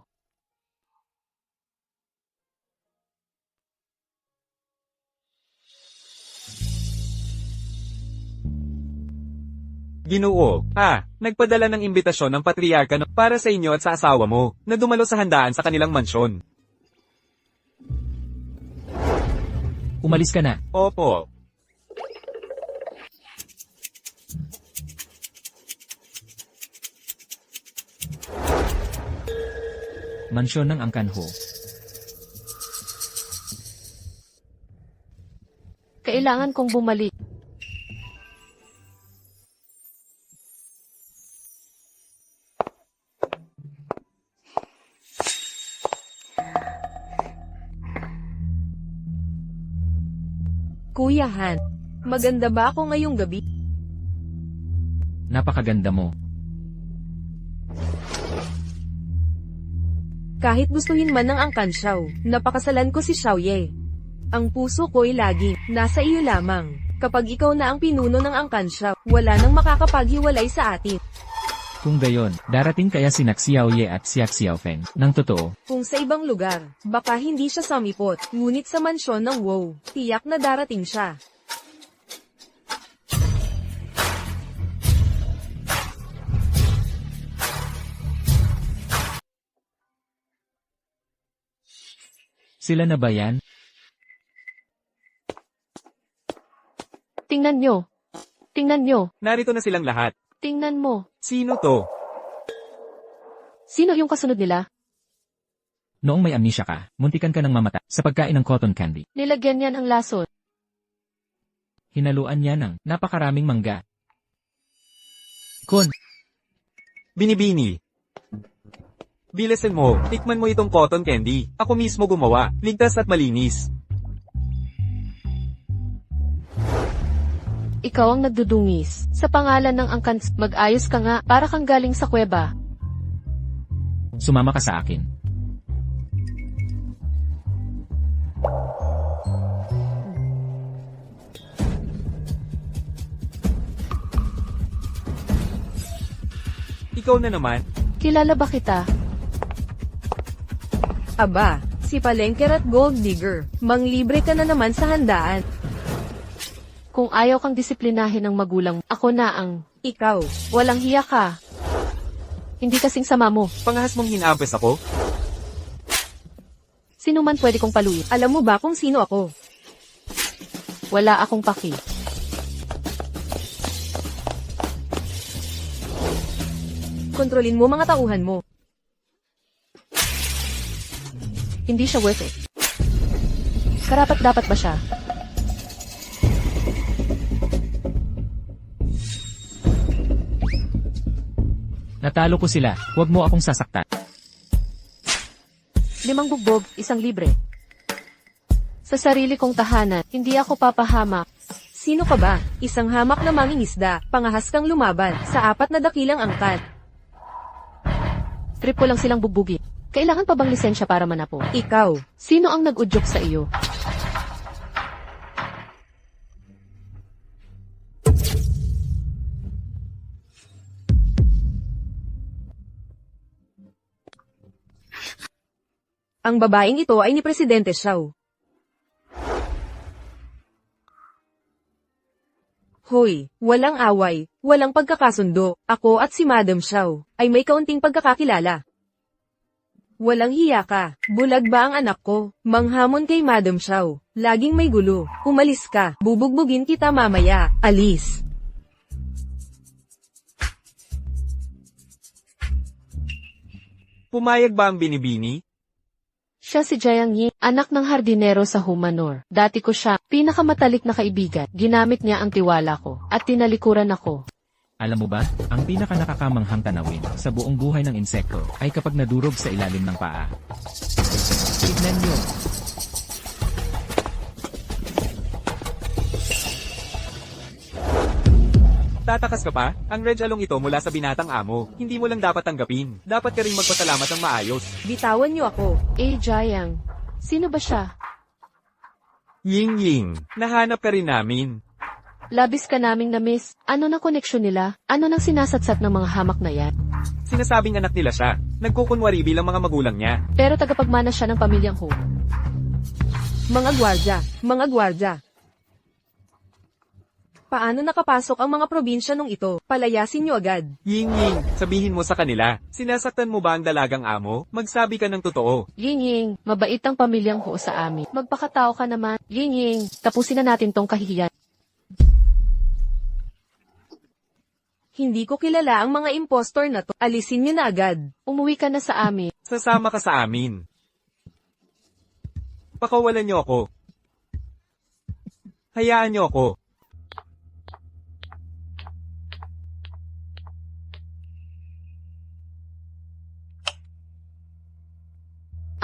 Ginoo, nagpadala ng imbitasyon ng patriarka para sa inyo at sa asawa mo, na dumalo sa handaan sa kanilang mansyon. Umalis ka na. Opo. Mansyon ng Angkan Ho. Kailangan kong bumalik. Kuya Han, maganda ba ako ngayong gabi? Napakaganda mo. Kahit gustuhin man ng Angkan Xiao, napakasalan ko si Xiaoye. Ang puso ko'y laging nasa iyo lamang. Kapag ikaw na ang pinuno ng Angkan Xiao, wala nang makakapaghiwalay sa atin. Kung gayon, darating kaya si Xiao Ye at si Xiao Feng ng totoo. Kung sa ibang lugar, baka hindi siya sumipot, ngunit sa mansyon ng WoW, tiyak na darating siya. Sila na ba yan? Tingnan nyo. Tingnan nyo. Narito na silang lahat. Tingnan mo. Sino to? Sino yung kasunod nila? Noong may amnesia ka, muntikan ka ng mamata sa pagkain ng cotton candy. Nilagyan niyan ang lason. Hinaluan niya ng napakaraming mangga. Kun, Binibini. Bilisan mo, tikman mo itong cotton candy. Ako mismo gumawa, ligtas at malinis. Ikaw ang nagdudungis. Sa pangalan ng angkans, mag-ayos ka nga, para kang galing sa kuweba. sumama ka sa akin. Ikaw na naman. Kilala ba kita? Aba, si Palengker at Gold Digger, manglibre ka na naman sa handaan. Kung ayaw kang disiplinahin ng magulang, ako na ang Ikaw, walang hiya ka. Hindi kasing sama mo. Pangahas mong hinampes ako? Sino man pwede kong paluin. alam mo ba kung sino ako? Wala akong paki. Kontrolin mo mga tauhan mo. Hindi siya worth it. Karapat dapat ba siya? Natalo ko sila, huwag mo akong sasaktan. 5 bugbog, 1 libre. Sa sarili kong tahanan, hindi ako papahamak. Sino ka ba? Isang hamak na mangingisda, pangahas kang lumaban, sa 4 na dakilang angkat. Trip ko lang silang bubugin. Kailangan pa bang lisensya para manapo? Ikaw, Sino ang nag-udyok sa iyo? ang babaeng ito ay ni Presidente Xiao. Hoy, walang away, walang pagkakasundo, ako at si Madam Xiao, ay may kaunting pagkakakilala. Walang hiya ka, bulag ba ang anak ko? Manghamon kay Madam Xiao, laging may gulo, umalis ka, bubugbugin kita mamaya, alis. Pumayag ba ang binibini? Siya si Jiang Yi, anak ng hardinero sa Humanor. Dati ko siya, pinakamatalik na kaibigan. Ginamit niya ang tiwala ko, at tinalikuran ako. Alam mo ba, ang pinaka nakakamanghang tanawin sa buong buhay ng insekto ay kapag nadurog sa ilalim ng paa. Tignan niyo. Tatakas ka pa? Ang red along ito mula sa binatang amo. Hindi mo lang dapat tanggapin. Dapat ka rin magpasalamat ng maayos. Bitawan niyo ako. Jiang, sino ba siya? Ying Ying, nahanap ka rin namin. Labis ka naming na-miss. Ano na koneksyon nila? Ano nang sinasatsat ng mga hamak na yan? Sinasabing anak nila siya. Nagkukunwari bilang mga magulang niya. Pero tagapagmana siya ng pamilyang Hu. Mga gwardya. Paano nakapasok ang mga probinsya nung ito? Palayasin niyo agad. Ying Ying, sabihin mo sa kanila. Sinasaktan mo ba ang dalagang amo? Magsabi ka ng totoo. Ying, mabait ang pamilyang Hu sa amin. Magpakatao ka naman. Ying, tapusin na natin tong kahihiyan. Hindi ko kilala ang mga impostor na to. Alisin niyo na agad. Umuwi ka na sa amin. Sasama ka sa amin. Pakawalan niyo ako. Hayaan niyo ako.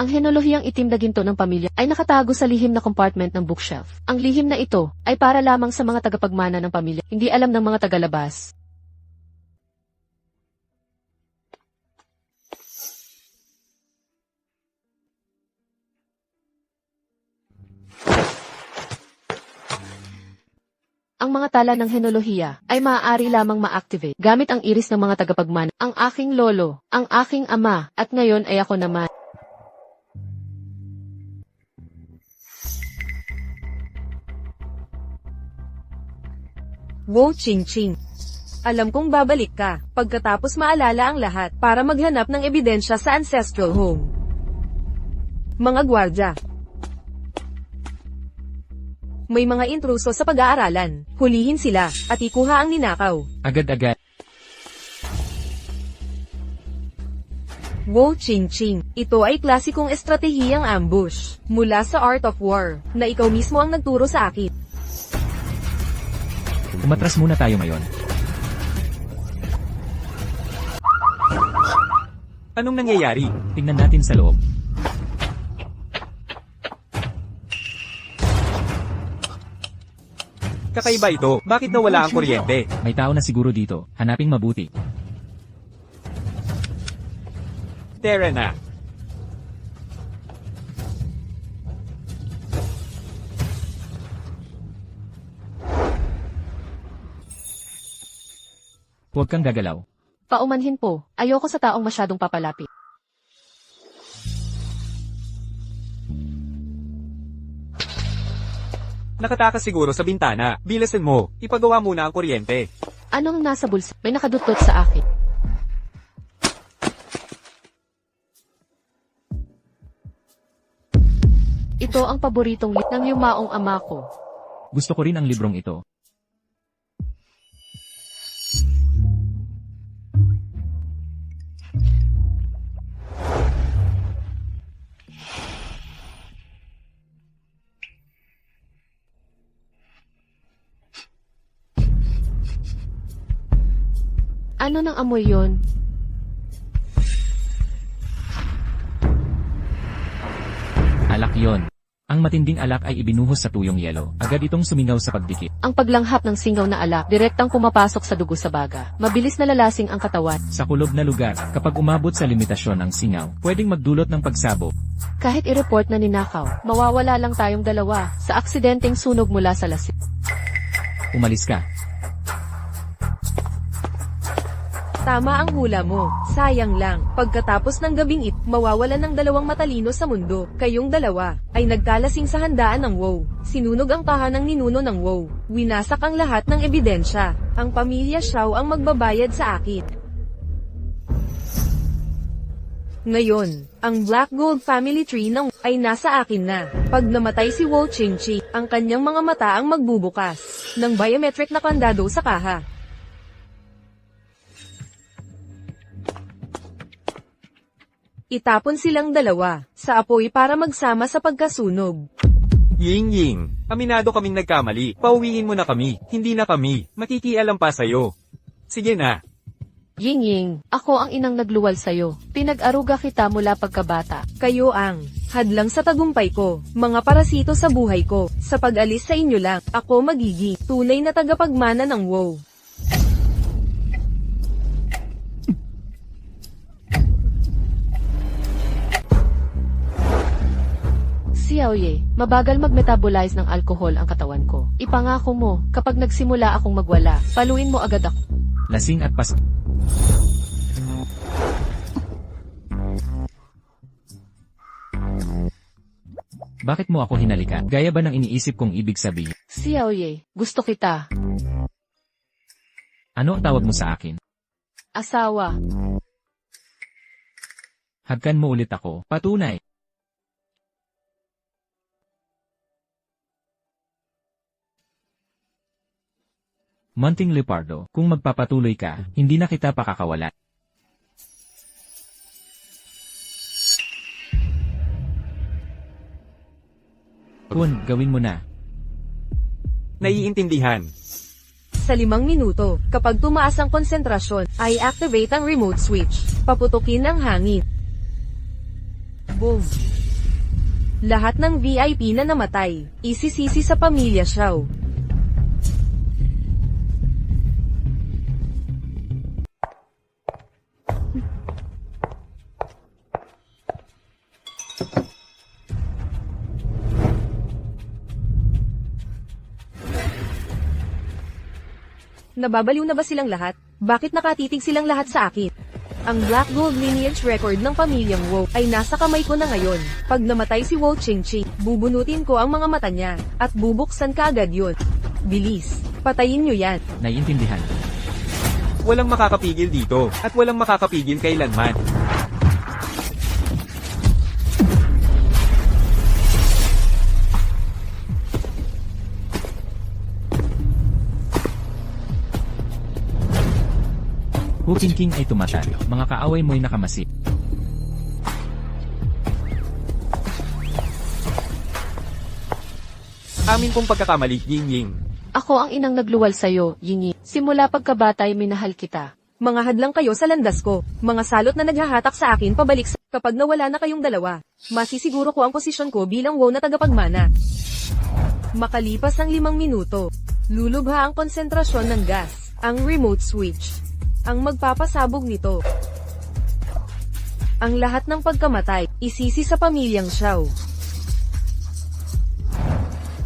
Ang henolohiyang itim na ginto ng pamilya ay nakatago sa lihim na compartment ng bookshelf. Ang lihim na ito ay para lamang sa mga tagapagmana ng pamilya, hindi alam ng mga tagalabas. Ang mga tala ng henolohiya ay maaari lamang ma-activate gamit ang iris ng mga tagapagmana. Ang aking lolo, ang aking ama, at ngayon ay ako naman. Wow, Ching Ching. Alam kong babalik ka, pagkatapos maalala ang lahat, para maghanap ng ebidensya sa ancestral home. Mga gwardya. May mga intruso sa pag-aaralan. Hulihin sila, at ikuha ang ninakaw. Agad-agad. Wow, Ching Ching. Ito ay klasikong estratehiyang ambush. Mula sa Art of War, na ikaw mismo ang nagturo sa akin. Umatras muna tayo ngayon. Anong nangyayari? Tingnan natin sa loob. Kakaiba ito. Bakit nawala ang kuryente? May tao na siguro dito. Hanaping mabuti. Tara na. Huwag kang gagalaw. Paumanhin po, ayoko sa taong masyadong papalapit. Nakatakas siguro sa bintana. Bilasin mo. Ipagawa muna ang kuryente. Anong nasa bulsa? May nakadutot sa akin. Ito ang paboritong ng yumaong ama ko. Gusto ko rin ang librong ito. Ano nang amoy yon? Alak yon. Ang matinding alak ay ibinuhos sa tuyong yelo. Agad itong sumingaw sa pagdikit. Ang paglanghap ng singaw na alak, direktang pumapasok sa dugo sa baga. Mabilis na lalasing ang katawan. Sa kulob na lugar, kapag umabot sa limitasyon ng singaw, pwedeng magdulot ng pagsabog. Kahit i-report na ninakaw, mawawala lang tayong dalawa sa aksidenteng sunog mula sa lasing. Umalis ka. Tama ang hula mo. Sayang lang. Pagkatapos ng gabing mawawalan ng dalawang matalino sa mundo. Kayong dalawa ay nagkalasing sa handaan ng WoW. Sinunog ang tahanang ninuno ng WoW. Winasak ang lahat ng ebidensya. Ang pamilya Xiao ang magbabayad sa akin. Ngayon, ang Black Gold family tree ng ay nasa akin na. Pag namatay si Wu Qingqi, ang kanyang mga mata ang magbubukas ng biometric na kandado sa kaha. Itapon silang dalawa sa apoy para magsama sa pagkasunog. Ying Ying, aminado kaming nagkamali. Pauwiin mo na kami. Hindi na kami. Makikialam pa sa'yo. Sige na. Ying Ying, ako ang inang nagluwal sa'yo. Pinag-aruga kita mula pagkabata. Kayo ang hadlang sa tagumpay ko, mga parasito sa buhay ko. Sa pag-alis sa inyo lang, ako magiging tunay na tagapagmana ng WoW. Xiaoye, mabagal mag-metabolize ng alkohol ang katawan ko. Ipangako mo, kapag nagsimula akong magwala, paluin mo agad ako. Lasing at Bakit mo ako hinalikan? Gaya ba ng iniisip kong ibig sabihin? Xiaoye, gusto kita. Ano ang tawag mo sa akin? Asawa. Hagkan mo ulit ako. Patunay. Monting Leopardo, kung magpapatuloy ka, hindi na kita pakakawala. Kun, gawin mo na. Naiintindihan. Sa 5 minuto, kapag tumaas ang konsentrasyon, ay activate ang remote switch. Paputukin ang hangin. Boom. Lahat ng VIP na namatay, isisisi sa pamilya Xiao. Nababaliw na ba silang lahat? Bakit nakatitig silang lahat sa akin? Ang Black Gold lineage record ng pamilyang Wu ay nasa kamay ko na ngayon. Pag namatay si Wu Qingqi, bubunutin ko ang mga mata niya, at bubuksan ka agad yun. Bilis, patayin niyo yan. Naiintindihan. Walang makakapigil dito, at walang makakapigil kailanman. Hu Qingqing ay tumatag. Mga kaaway mo'y nakamasid. Amin pong pagkakamali, Ying Ying. Ako ang inang nagluwal sa'yo, Yingi. Simula pagkabata ay minahal kita. Mga hadlang kayo sa landas ko, mga salot na naghahatak sa akin pabalik sa kapag nawala na kayong dalawa. Masisiguro ko ang posisyon ko bilang Wu na tagapagmana. Makalipas ang 5 minuto, lulubha ang konsentrasyon ng gas, ang remote switch. Ang magpapasabog nito. Ang lahat ng pagkamatay, isisi sa pamilyang Xiao.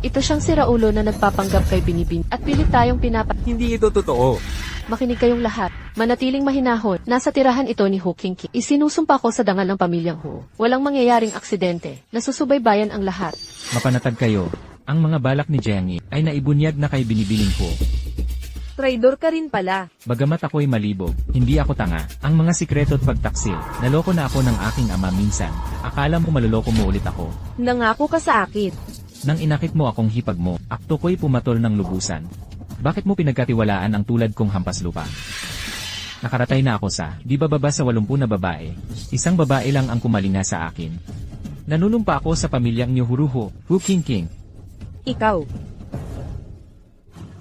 Ito siyang siraulo na nagpapanggap kay Binibin at pilit tayong Hindi ito totoo. Makinig kayong lahat. Manatiling mahinahon. Nasa tirahan ito ni Hu Qingqi. Isinusumpa ko sa dangal ng pamilyang Hu. Walang mangyayaring aksidente. Nasusubaybayan ang lahat. Mapanatag kayo. Ang mga balak ni Jiang Yi ay naibunyag na kay Binibining ko. Traidor ka rin pala. Bagamat ako'y malibog, hindi ako tanga. Ang mga sikreto at pagtaksil, naloko na ako ng aking ama minsan. Akala mo maluloko mo ulit ako. Nangako ka sa akin. Nang inakit mo akong hipag mo, akto ko'y pumatol ng lubusan. Bakit mo pinagkatiwalaan ang tulad kong hampas lupa? Nakaratay na ako sa, di ba baba sa 80 na babae? Isang babae lang ang kumalinga sa akin. Nanunumpa ako sa pamilyang Nyuhuruho, Hu Qingqing. Ikaw.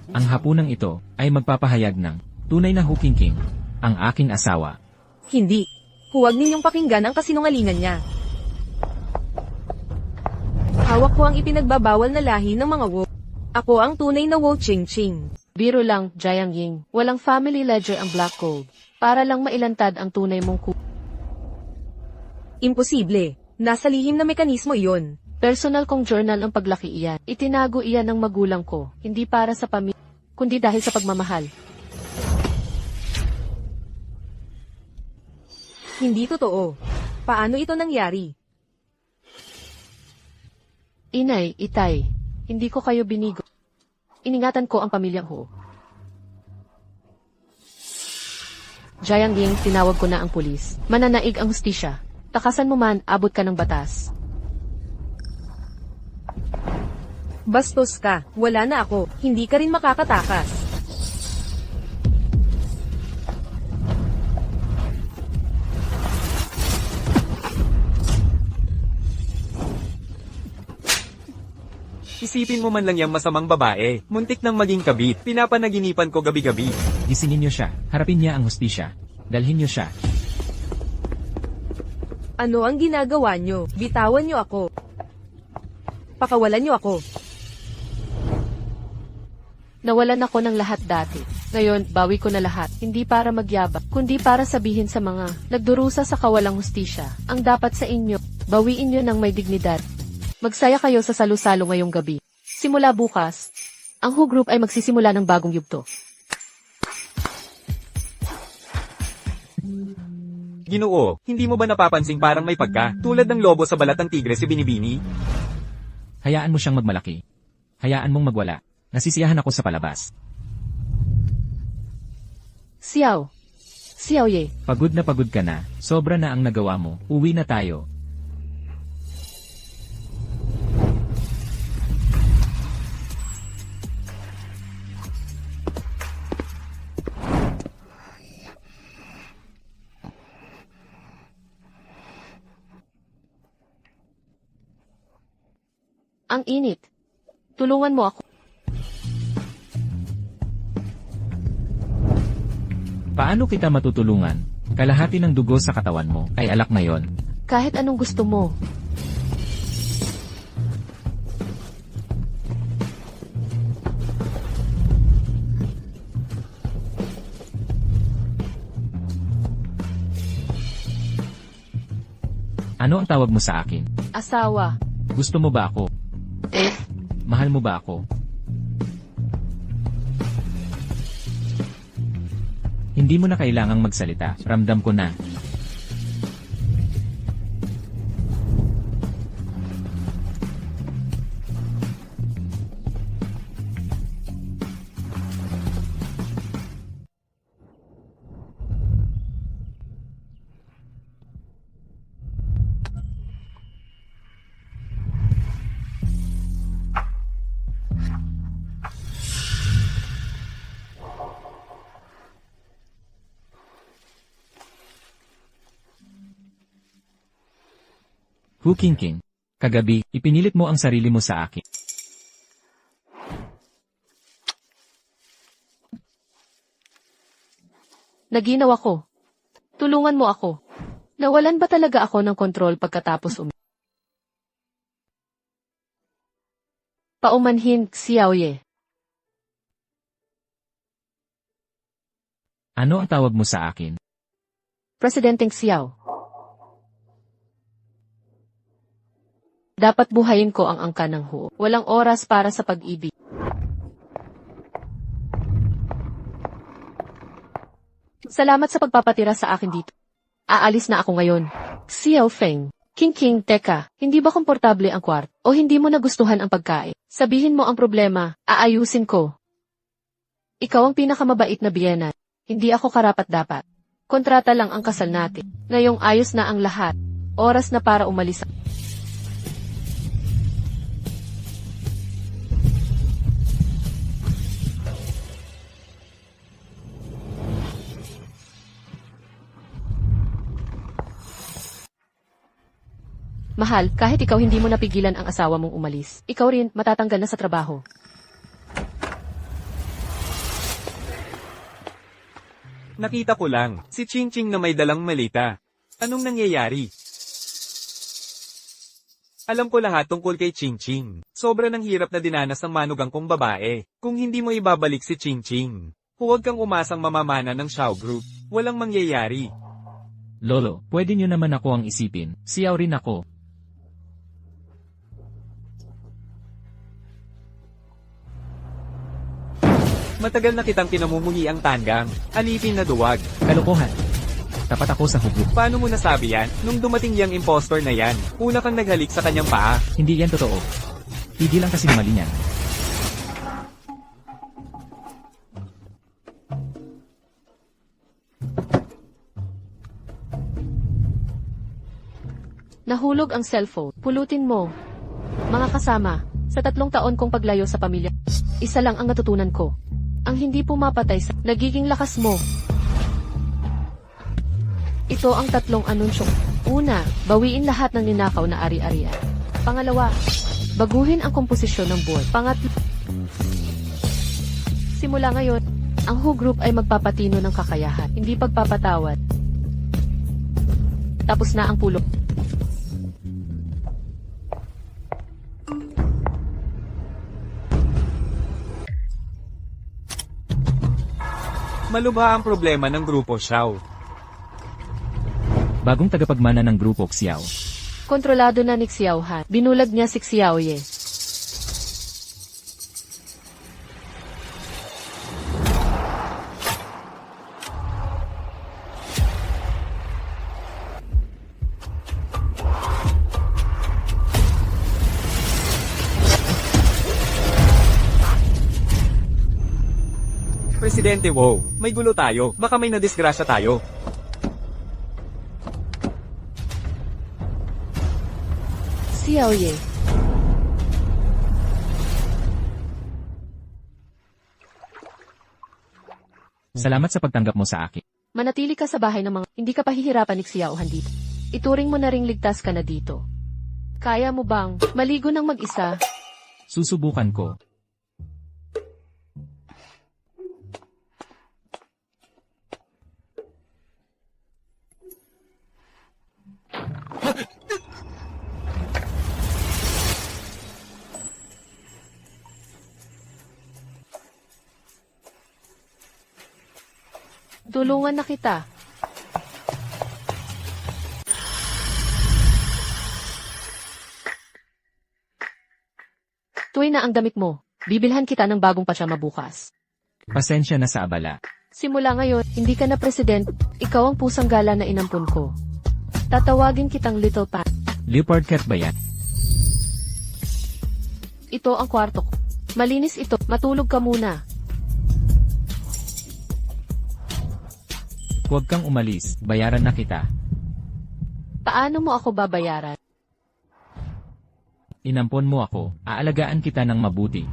Ang hapunang ito ay magpapahayag ng tunay na Hu Qingqing, ang aking asawa. Hindi. Huwag ninyong pakinggan ang kasinungalingan niya. Hawak ko ang ipinagbabawal na lahi ng mga Wu. Ako ang tunay na Wu Qingqing. Biro lang, Jiang Ying. Walang family ledger ang Black Gold. Para lang mailantad ang tunay mong Imposible. Nasa lihim na mekanismo iyon. Personal kong journal ang paglaki iyan. Itinago iyan ng magulang ko, hindi para sa pamilya, kundi dahil sa pagmamahal. Hindi totoo. Paano ito nangyari? Inay, itay, hindi ko kayo binigo. Iningatan ko ang pamilyang Hu. Jiang Ying, tinawag ko na ang pulis. Mananaig ang hustisya. Takasan mo man, abot ka ng batas. Bastos ka. Wala na ako. Hindi ka rin makakatakas. Isipin mo man lang yung masamang babae. Muntik nang maging kabit. Pinapanaginipan ko gabi-gabi. Gisingin niyo siya, harapin niya ang hustisya. Dalhin niyo siya. Ano ang ginagawa nyo? Bitawan nyo ako. Pakawalan nyo ako. Nawalan ako ng lahat dati. Ngayon, bawi ko na lahat. Hindi para magyabang, kundi para sabihin sa mga nagdurusa sa kawalang hustisya. Ang dapat sa inyo, bawiin nyo ng may dignidad. Magsaya kayo sa salu-salo ngayong gabi. Simula bukas, ang Hu Group ay magsisimula ng bagong yugto. Ginoo, hindi mo ba napapansing parang may pagka, tulad ng lobo sa balat ng tigre si Binibini? Hayaan mo siyang magmalaki. Hayaan mong magwala. Nasisiyahan ako sa palabas. Xiao. Xiao Ye. Pagod ka na. Sobra na ang nagawa mo. Uwi na tayo. Ang init. Tulungan mo ako. Paano kita matutulungan? Kalahati ng dugo sa katawan mo ay alak na yon. Kahit anong gusto mo. Ano ang tawag mo sa akin? Asawa. Gusto mo ba ako? Mahal mo ba ako? Hindi mo na kailangang magsalita, ramdam ko na. Hu Qingqing. Kagabi, ipinilit mo ang sarili mo sa akin. Naginaw ako. Tulungan mo ako. Nawalan ba talaga ako ng kontrol pagkatapos Paumanhin, Xiaoye. Ano ang tawag mo sa akin? Presidenteng Xiao. Dapat buhayin ko ang angka ng Hu. Walang oras para sa pag-ibig. Salamat sa pagpapatira sa akin dito. Aalis na ako ngayon. Xiao Feng. Qingqing, teka, hindi ba komportable ang kwarto? O hindi mo nagustuhan ang pagkain? Sabihin mo ang problema, aayusin ko. Ikaw ang pinakamabait na biyenan. Hindi ako karapat-dapat. Kontrata lang ang kasal natin. Ngayong ayos na ang lahat. Oras na para umalis. Mahal, kahit ikaw hindi mo napigilan ang asawa mong umalis, ikaw rin matatanggal na sa trabaho. Nakita ko lang, si Qingqing na may dalang malita. Anong nangyayari? Alam ko lahat tungkol kay Qingqing. Sobra ng hirap na dinanas ng manugang kong babae. Kung hindi mo ibabalik si Qingqing, huwag kang umasang mamamana ng Xiao Group. Walang mangyayari. Lolo, pwede nyo naman ako ang isipin. Xiao rin ako. Matagal na kitang kinamumuhi ang tanggang. Alipin na duwag. Kalokohan. Tapat ako sa hugot. Paano mo nasabi yan? Nung dumating yang impostor na yan, una kang naghalik sa kanyang paa. Hindi yan totoo. Tigil lang kasi mali niya. Nahulog ang cellphone. Pulutin mo. Mga kasama, sa 3 taon kong paglayo sa pamilya, isa lang ang natutunan ko. Ang hindi pumapatay sa nagiging lakas mo. Ito ang 3 anunsyo. Una, bawiin lahat ng ninakaw na ari-arian. Pangalawa, baguhin ang komposisyon ng board. Pangatlo, simula ngayon, ang Hu Group ay magpapatino ng kakayahan, hindi pagpapatawad. Tapos na ang pulong. Malubha ang problema ng Grupo Xiao. Bagong tagapagmana ng Grupo Xiao. Kontrolado na ni Xiao Han. Binulag niya si Xiaoye. Presidente Wu, may gulo tayo. Baka may nadisgrasya tayo. Xiaoye. Salamat sa pagtanggap mo sa akin. Manatili ka sa bahay ng mga hindi ka pahihirapan ni Xiao Han dito. Ituring mo na ring ligtas ka na dito. Kaya mo bang maligo ng mag-isa? Susubukan ko. Tulungan na kita. Tuwi na ang damit mo. Bibilhan kita ng bagong pajama bukas. Pasensya na sa abala. Simula ngayon, hindi ka na presidente. Ikaw ang pusang gala na inampun ko. Tatawagin kitang Little Pat. Leopard cat ba yan? Ito ang kwarto ko. Malinis ito. Matulog ka muna. Huwag kang umalis, bayaran na kita. Paano mo ako babayaran? Inampon mo ako, aalagaan kita ng mabuti.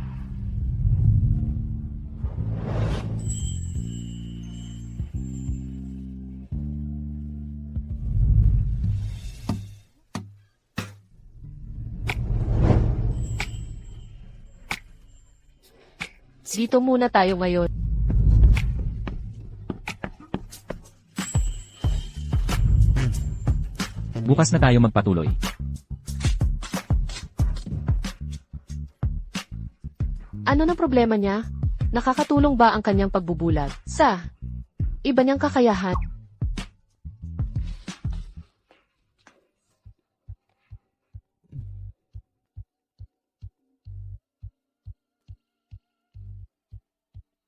Dito muna tayo ngayon. Bukas na tayo magpatuloy. Ano na problema niya? Nakakatulong ba ang kanyang pagbubulag sa iba niyang kakayahan?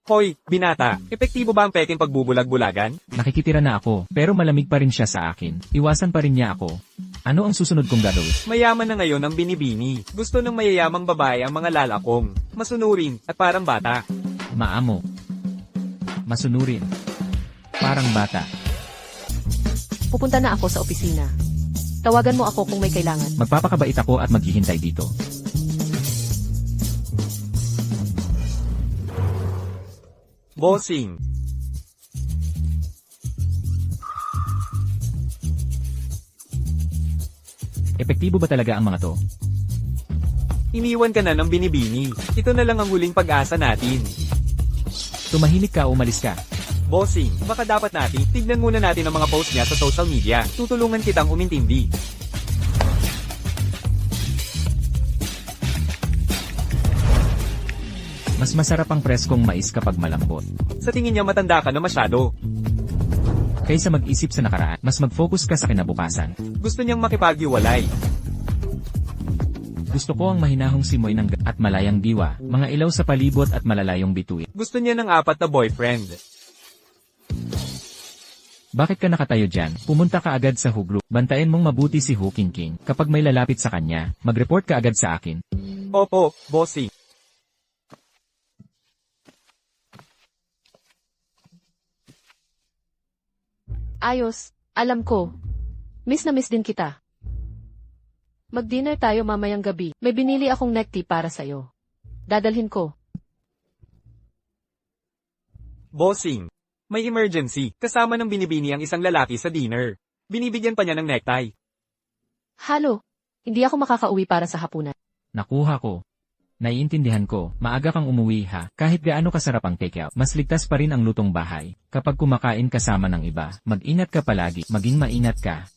Hoy, binata, epektibo ba ang peking pagbubulag-bulagan? Nakikitira na ako, pero malamig pa rin siya sa akin. Iwasan pa rin niya ako. Ano ang susunod kong gagawin? Mayaman na ngayon ang binibini. Gusto ng mayayamang babae ang mga lalakong, masunurin, at parang bata. Maamo. Masunurin. Parang bata. Pupunta na ako sa opisina. Tawagan mo ako kung may kailangan. Magpapakabait ako at maghihintay dito. Bossing. Epektibo ba talaga ang mga to? Iniwan ka na ng binibini. Ito na lang ang huling pag-asa natin. Tumahimik ka o umalis ka. Bossing, baka dapat natin, tignan muna natin ang mga post niya sa social media. Tutulungan kitang umintindi. Mas masarap ang preskong mais kapag malambot. Sa tingin niya matanda ka na masyado. Kaysa mag-isip sa nakaraan, mas mag-focus ka sa kinabukasan. Gusto niyang makipaghiwalay. Gusto ko ang mahinahong simoy ng at malayang diwa, mga ilaw sa palibot at malalayong bituin. Gusto niya ng 4 na boyfriend. Bakit ka nakatayo dyan? Pumunta ka agad sa huglo. Bantayan mong mabuti si Hu King. Kapag may lalapit sa kanya, mag-report ka agad sa akin. Opo, bossing. Ayos, alam ko. Miss na miss din kita. Mag-dinner tayo mamayang gabi. May binili akong necktie para sa'yo. Dadalhin ko. Bossing. May emergency. Kasama ng binibini ang isang lalaki sa dinner. Binibigyan pa niya ng necktie. Halo, hindi ako makakauwi para sa hapunan. Nakuha ko. Naiintindihan ko, maaga kang umuwi ha. Kahit gaano kasarap ang takeout, mas ligtas pa rin ang lutong bahay. Kapag kumakain kasama ng iba, mag-ingat ka palagi, maging maingat ka.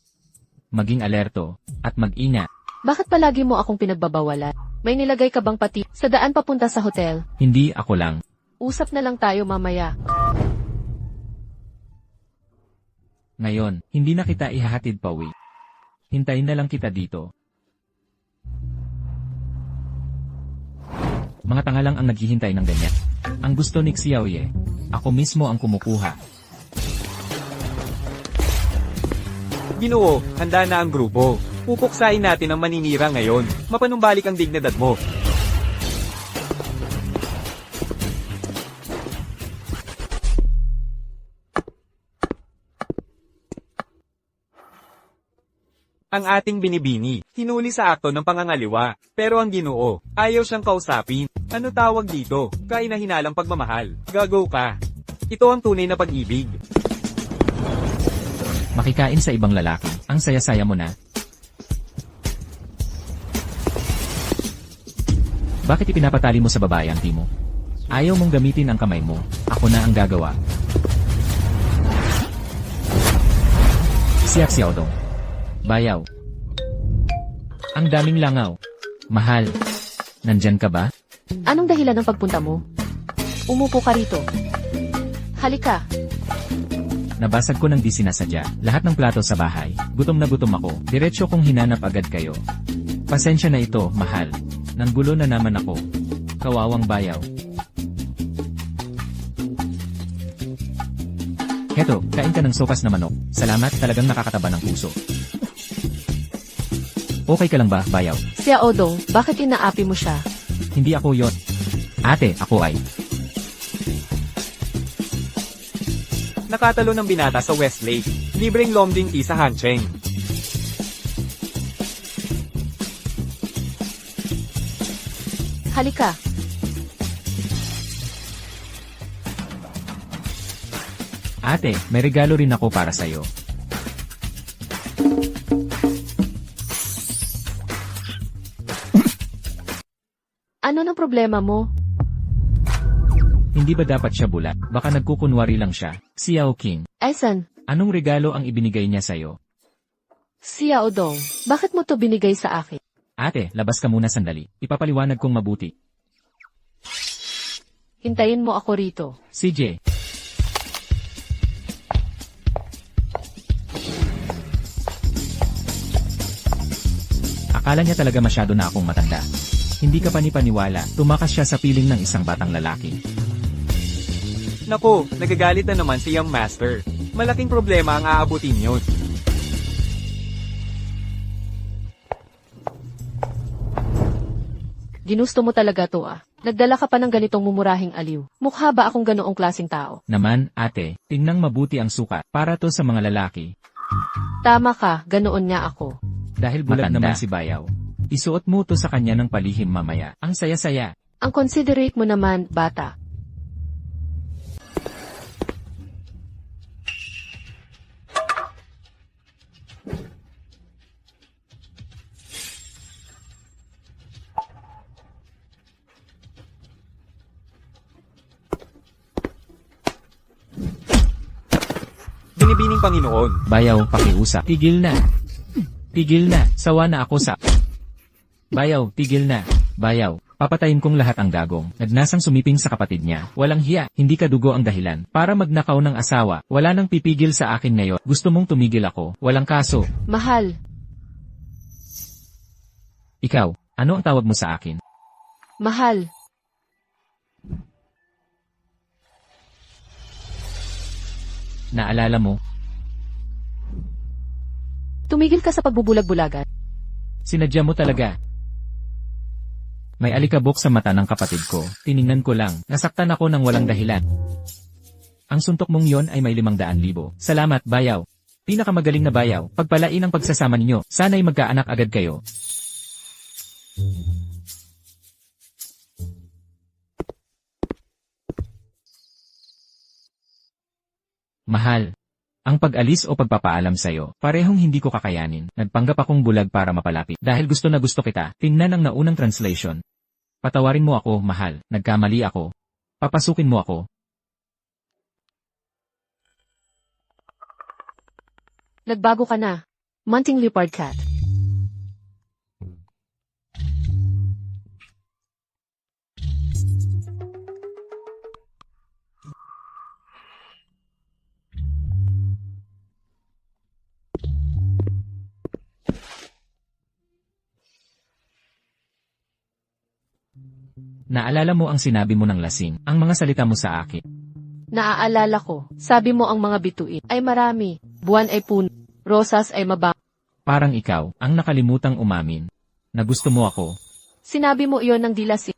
Maging alerto, at mag-ingat. Bakit palagi mo akong pinagbabawalan? May nilagay ka bang pati sa daan papunta sa hotel? Hindi ako lang. Usap na lang tayo mamaya. Ngayon, hindi na kita ihahatid pa uwi. Hintayin na lang kita dito. Mga tanga lang ang naghihintay ng ganyan. Ang gusto ni Xiaoye, ako mismo ang kumukuha. Ginoo, handa na ang grupo. Pupuksain natin ang maninira ngayon. Mapanumbalik ang dignidad mo. Ang ating binibini, hinuli sa akto ng pangangaliwa. Pero ang Ginoo, ayaw siyang kausapin. Ano tawag dito? Kainahinalang pagmamahal. Gagaw ka. Ito ang tunay na pag-ibig. Makikain sa ibang lalaki, ang saya-saya mo na. Bakit ipinapatali mo sa babae ang timo? Ayaw mong gamitin ang kamay mo, ako na ang gagawa. Siak Xiaodong. Bayaw. Ang daming langaw. Mahal. Nandyan ka ba? Anong dahilan ng pagpunta mo? Umupo ka rito. Halika. Nabasag ko ng di sinasadya. Lahat ng plato sa bahay. Gutom na gutom ako. Diretso kong hinanap agad kayo. Pasensya na ito, mahal. Nanggulo na naman ako. Kawawang bayaw. Heto, kain ka ng sopas na manok. Salamat, talagang nakakataba ng puso. Okay ka lang ba, bayaw? Sia Odong, bakit inaapi mo siya? Hindi ako yon. Ate, ako ay. Nakatalo ng binata sa Westlake. Libreng lomding tea sa Hancheng. Halika. Ate, may regalo rin ako para sa'yo. Ano ng problema mo? Hindi ba dapat siya bulat? Baka nagkukunwari lang siya. Xiao King, Aisan, anong regalo ang ibinigay niya sa'yo? Sia Odong, bakit mo to binigay sa akin? Ate, labas ka muna sandali. Ipapaliwanag kong mabuti. Hintayin mo ako rito. CJ. Akala niya talaga masyado na akong matanda. Hindi ka panipaniwala, tumakas siya sa piling ng isang batang lalaki. Naku, nagagalit na naman si Young Master. Malaking problema ang aabutin yun. Ginusto mo talaga to ah. Nagdala ka pa ng ganitong mumurahing aliw. Mukha ba akong ganoong klaseng tao? Naman, ate, tingnang mabuti ang sukat para to sa mga lalaki. Tama ka, ganoon nga ako. Dahil bulag naman si Bayaw. Isuot mo to sa kanya ng palihim mamaya. Ang saya-saya. Ang considerate mo naman, bata. Binibining Panginoon. Bayaw, pakiusap. Tigil na. Tigil na. Sawa na ako sa... Bayaw, tigil na. Bayaw, papatayin kong lahat ang dagong. Nagnasang sumiping sa kapatid niya. Walang hiya, hindi ka dugo ang dahilan. Para magnakaw ng asawa, wala nang pipigil sa akin ngayon. Gusto mong tumigil ako, walang kaso. Mahal, Ikaw, ano ang tawag mo sa akin? mahal. Naalala mo, Tumigil ka sa pagbubulag-bulagan. sinadya mo talaga. May alikabok sa mata ng kapatid ko. Tiningnan ko lang, nasaktan ako ng walang dahilan. Ang suntok mong yon ay may 500,000. Salamat, Bayaw. Pinakamagaling na Bayaw. Pagpalain ang pagsasama ninyo. Sana'y magkaanak agad kayo. Mahal. Ang pag-alis o pagpapaalam sa'yo, parehong hindi ko kakayanin. Nagpanggap akong bulag para mapalapit. Dahil gusto na gusto kita, tingnan ang naunang translation. Patawarin mo ako, mahal. Nagkamali ako. Papasukin mo ako. Nagbago ka na. Munting leopard cat. Naalala mo ang sinabi mo ng lasing, ang mga salita mo sa akin. Naaalala ko, sabi mo ang mga bituin ay marami, buwan ay puno, rosas ay mabang. Parang ikaw, ang nakalimutang umamin. Na gusto mo ako. Sinabi mo iyon ng dilasing.